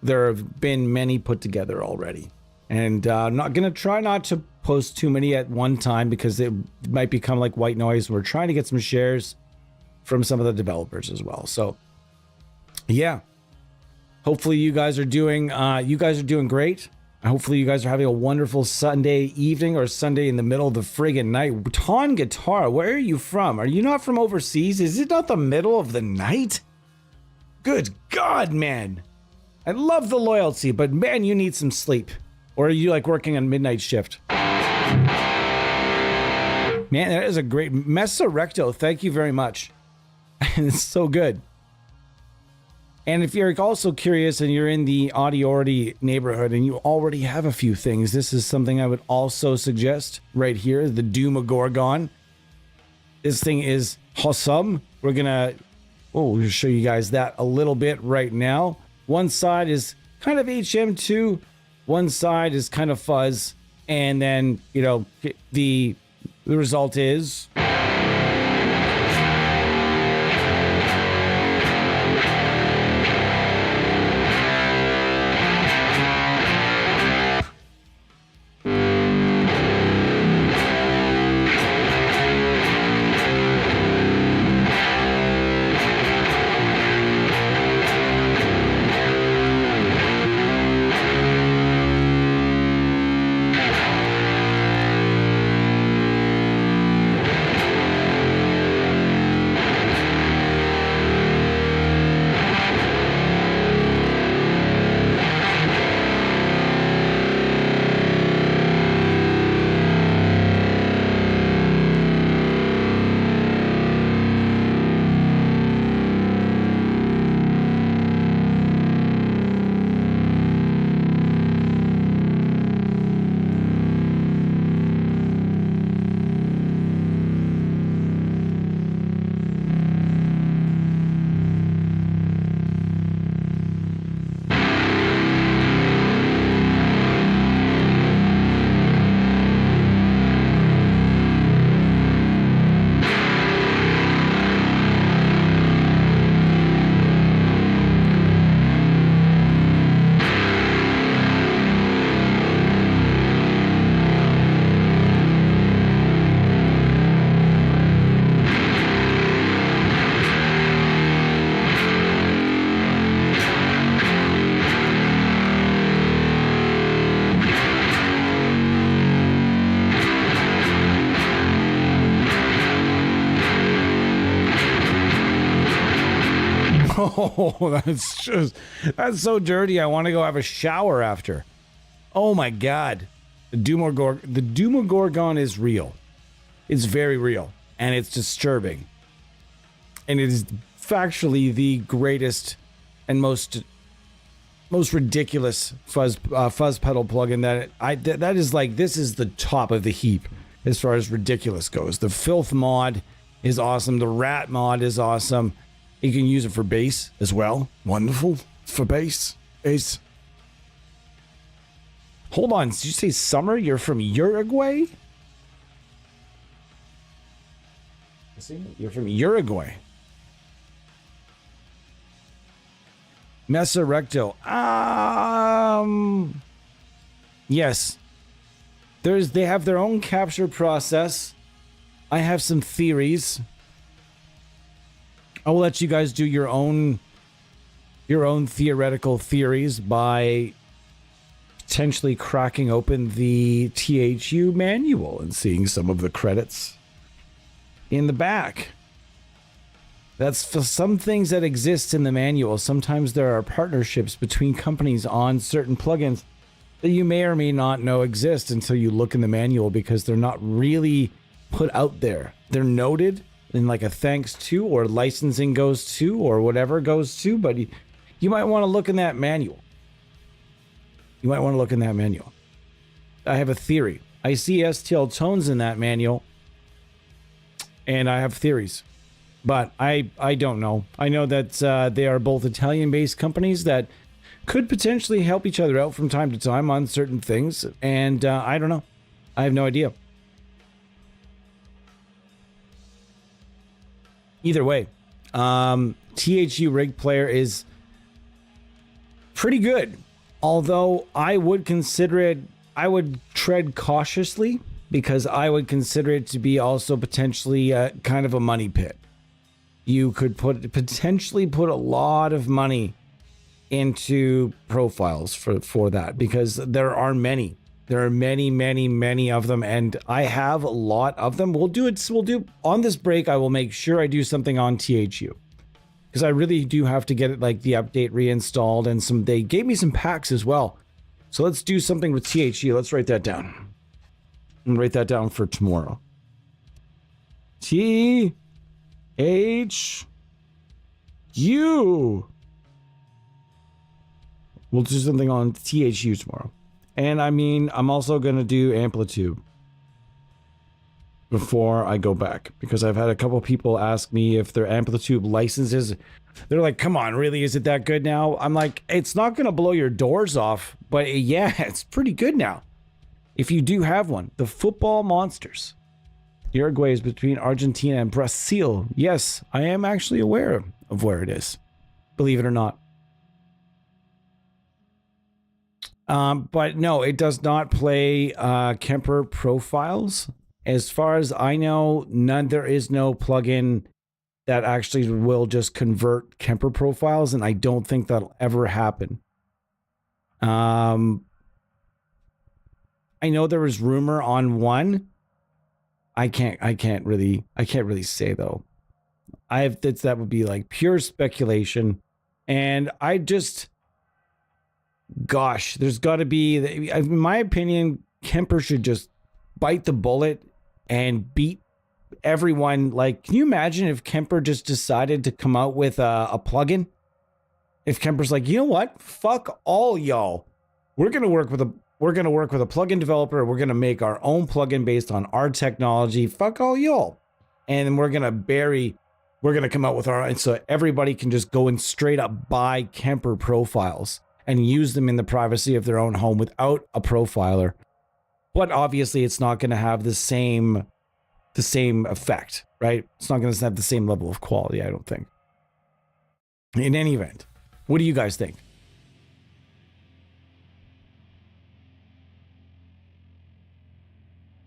There have been many put together already. And I'm not going to try not to post too many at one time because it might become like white noise. We're trying to get some shares from some of the developers as well. So yeah, hopefully you guys are doing great. Hopefully you guys are having a wonderful Sunday evening or Sunday in the middle of the friggin' night. Ton Guitar, where are you from? Are you not from overseas? Is it not the middle of the night? Good God, man. I love the loyalty, but man, you need some sleep. Or are you like working on midnight shift? Man, that is a great Messa Recto. Thank you very much. It's so good. And if you're also curious and you're in the Audiority neighborhood and you already have a few things, this is something I would also suggest right here, the Doomagorgon. This thing is awesome. We're gonna we'll show you guys that a little bit right now. One side is kind of HM2, one side is kind of fuzz, and then, you know, the result is Oh, that's so dirty. I want to go have a shower after. Oh my God. The Demogorgon is real. It's very real, and it's disturbing. And it is factually the greatest and most ridiculous fuzz pedal plugin that is like, this is the top of the heap as far as ridiculous goes. The filth mod is awesome. The rat mod is awesome. You can use it for bass as well. Wonderful for bass. Hold on, did you say Summer? You're from Uruguay? You're from Uruguay. Mesa Recto. Yes. They have their own capture process. I have some theories. I will let you guys do your own theoretical theories by potentially cracking open the THU manual and seeing some of the credits in the back. That's for some things that exist in the manual. Sometimes there are partnerships between companies on certain plugins that you may or may not know exist until you look in the manual, because they're not really put out there. They're noted in like a thanks to, or licensing goes to, or whatever goes to, but you might want to look in that manual. I have a theory. I see STL tones in that manual, and I have theories. But I don't know. I know that they are both Italian-based companies that could potentially help each other out from time to time on certain things. And I don't know. I have no idea. Either way, THU Rig Player is pretty good. Although I would tread cautiously, because I would consider it to be also potentially kind of a money pit. You could potentially put a lot of money into profiles for that, because there are many. There are many of them, and I have a lot of them. We'll do on this break. I will make sure I do something on THU, because I really do have to get it, like the update reinstalled, and they gave me some packs as well. So let's do something with THU. Let's write that down. I'm gonna write that down for tomorrow. THU. We'll do something on THU tomorrow. And I mean, I'm also going to do Amplitude before I go back, because I've had a couple people ask me if their Amplitude licenses. They're like, come on, really? Is it that good now? I'm like, it's not going to blow your doors off, but yeah, it's pretty good now. If you do have one, the Football Monsters. Uruguay is between Argentina and Brazil. Yes, I am actually aware of where it is, believe it or not. But no, it does not play Kemper profiles. As far as I know, there is no plugin that actually will just convert Kemper profiles, and I don't think that'll ever happen. I know there was rumor on one. I can't really say though. That would be like pure speculation, and gosh, there's got to be, in my opinion, Kemper should just bite the bullet and beat everyone. Like, can you imagine if Kemper just decided to come out with a plugin? If Kemper's like, you know what? Fuck all y'all. We're gonna work with a plugin developer. We're gonna make our own plugin based on our technology. Fuck all y'all, and then we're gonna come out with our, and so everybody can just go and straight up buy Kemper profiles and use them in the privacy of their own home without a profiler. But obviously it's not going to have the same effect, right? It's not going to have the same level of quality, I don't think. In any event, what do you guys think?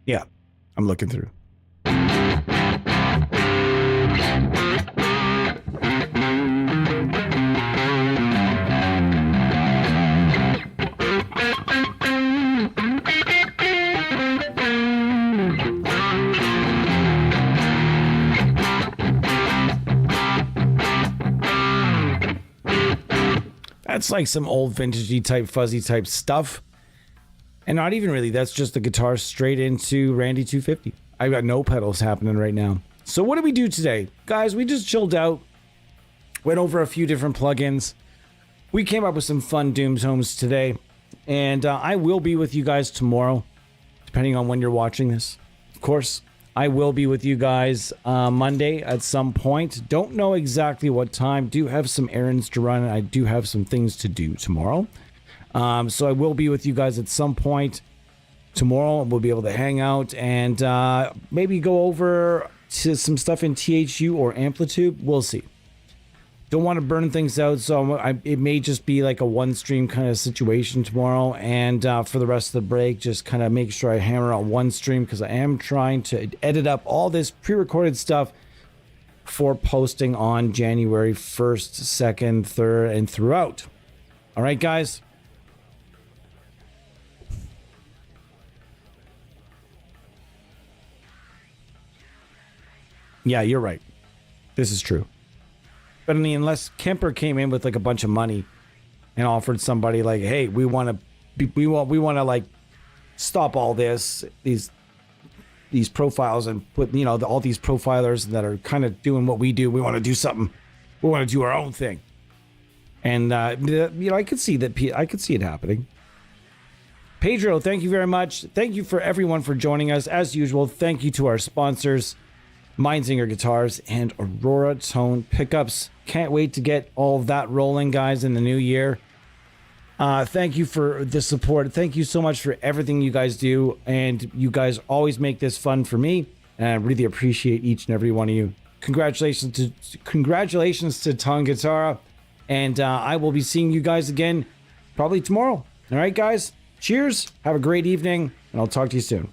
Yeah, I'm looking through. That's like some old vintagey type, fuzzy type stuff. And not even really, that's just the guitar straight into Randy 250. I've got no pedals happening right now. So what did we do today? Guys, we just chilled out, went over a few different plugins. We came up with some fun Doom Tones today. And I will be with you guys tomorrow, depending on when you're watching this. Of course, I will be with you guys Monday at some point. Don't know exactly what time. Do have some errands to run. I do have some things to do tomorrow. So I will be with you guys at some point tomorrow. We'll be able to hang out and maybe go over to some stuff in THU or Amplitude. We'll see. Don't want to burn things out, so it may just be like a one stream kind of situation tomorrow. And for the rest of the break, just kind of make sure I hammer out one stream because I am trying to edit up all this pre-recorded stuff for posting on January 1st, 2nd, 3rd, and throughout. All right, guys. Yeah, you're right. This is true. But I mean, unless Kemper came in with like a bunch of money and offered somebody like, "Hey, we want to like stop all these profiles and put all these profilers that are kind of doing what we do. We want to do something. We want to do our own thing." And I could see that. I could see it happening. Pedro, thank you very much. Thank you for everyone for joining us as usual. Thank you to our sponsors, Mindsinger Guitars and Aurora Tone Pickups. Can't wait to get all of that rolling, guys, in the new year. Thank you for the support. Thank you so much for everything you guys do. And you guys always make this fun for me. And I really appreciate each and every one of you. Congratulations to Tongatara. And I will be seeing you guys again probably tomorrow. All right, guys. Cheers. Have a great evening. And I'll talk to you soon.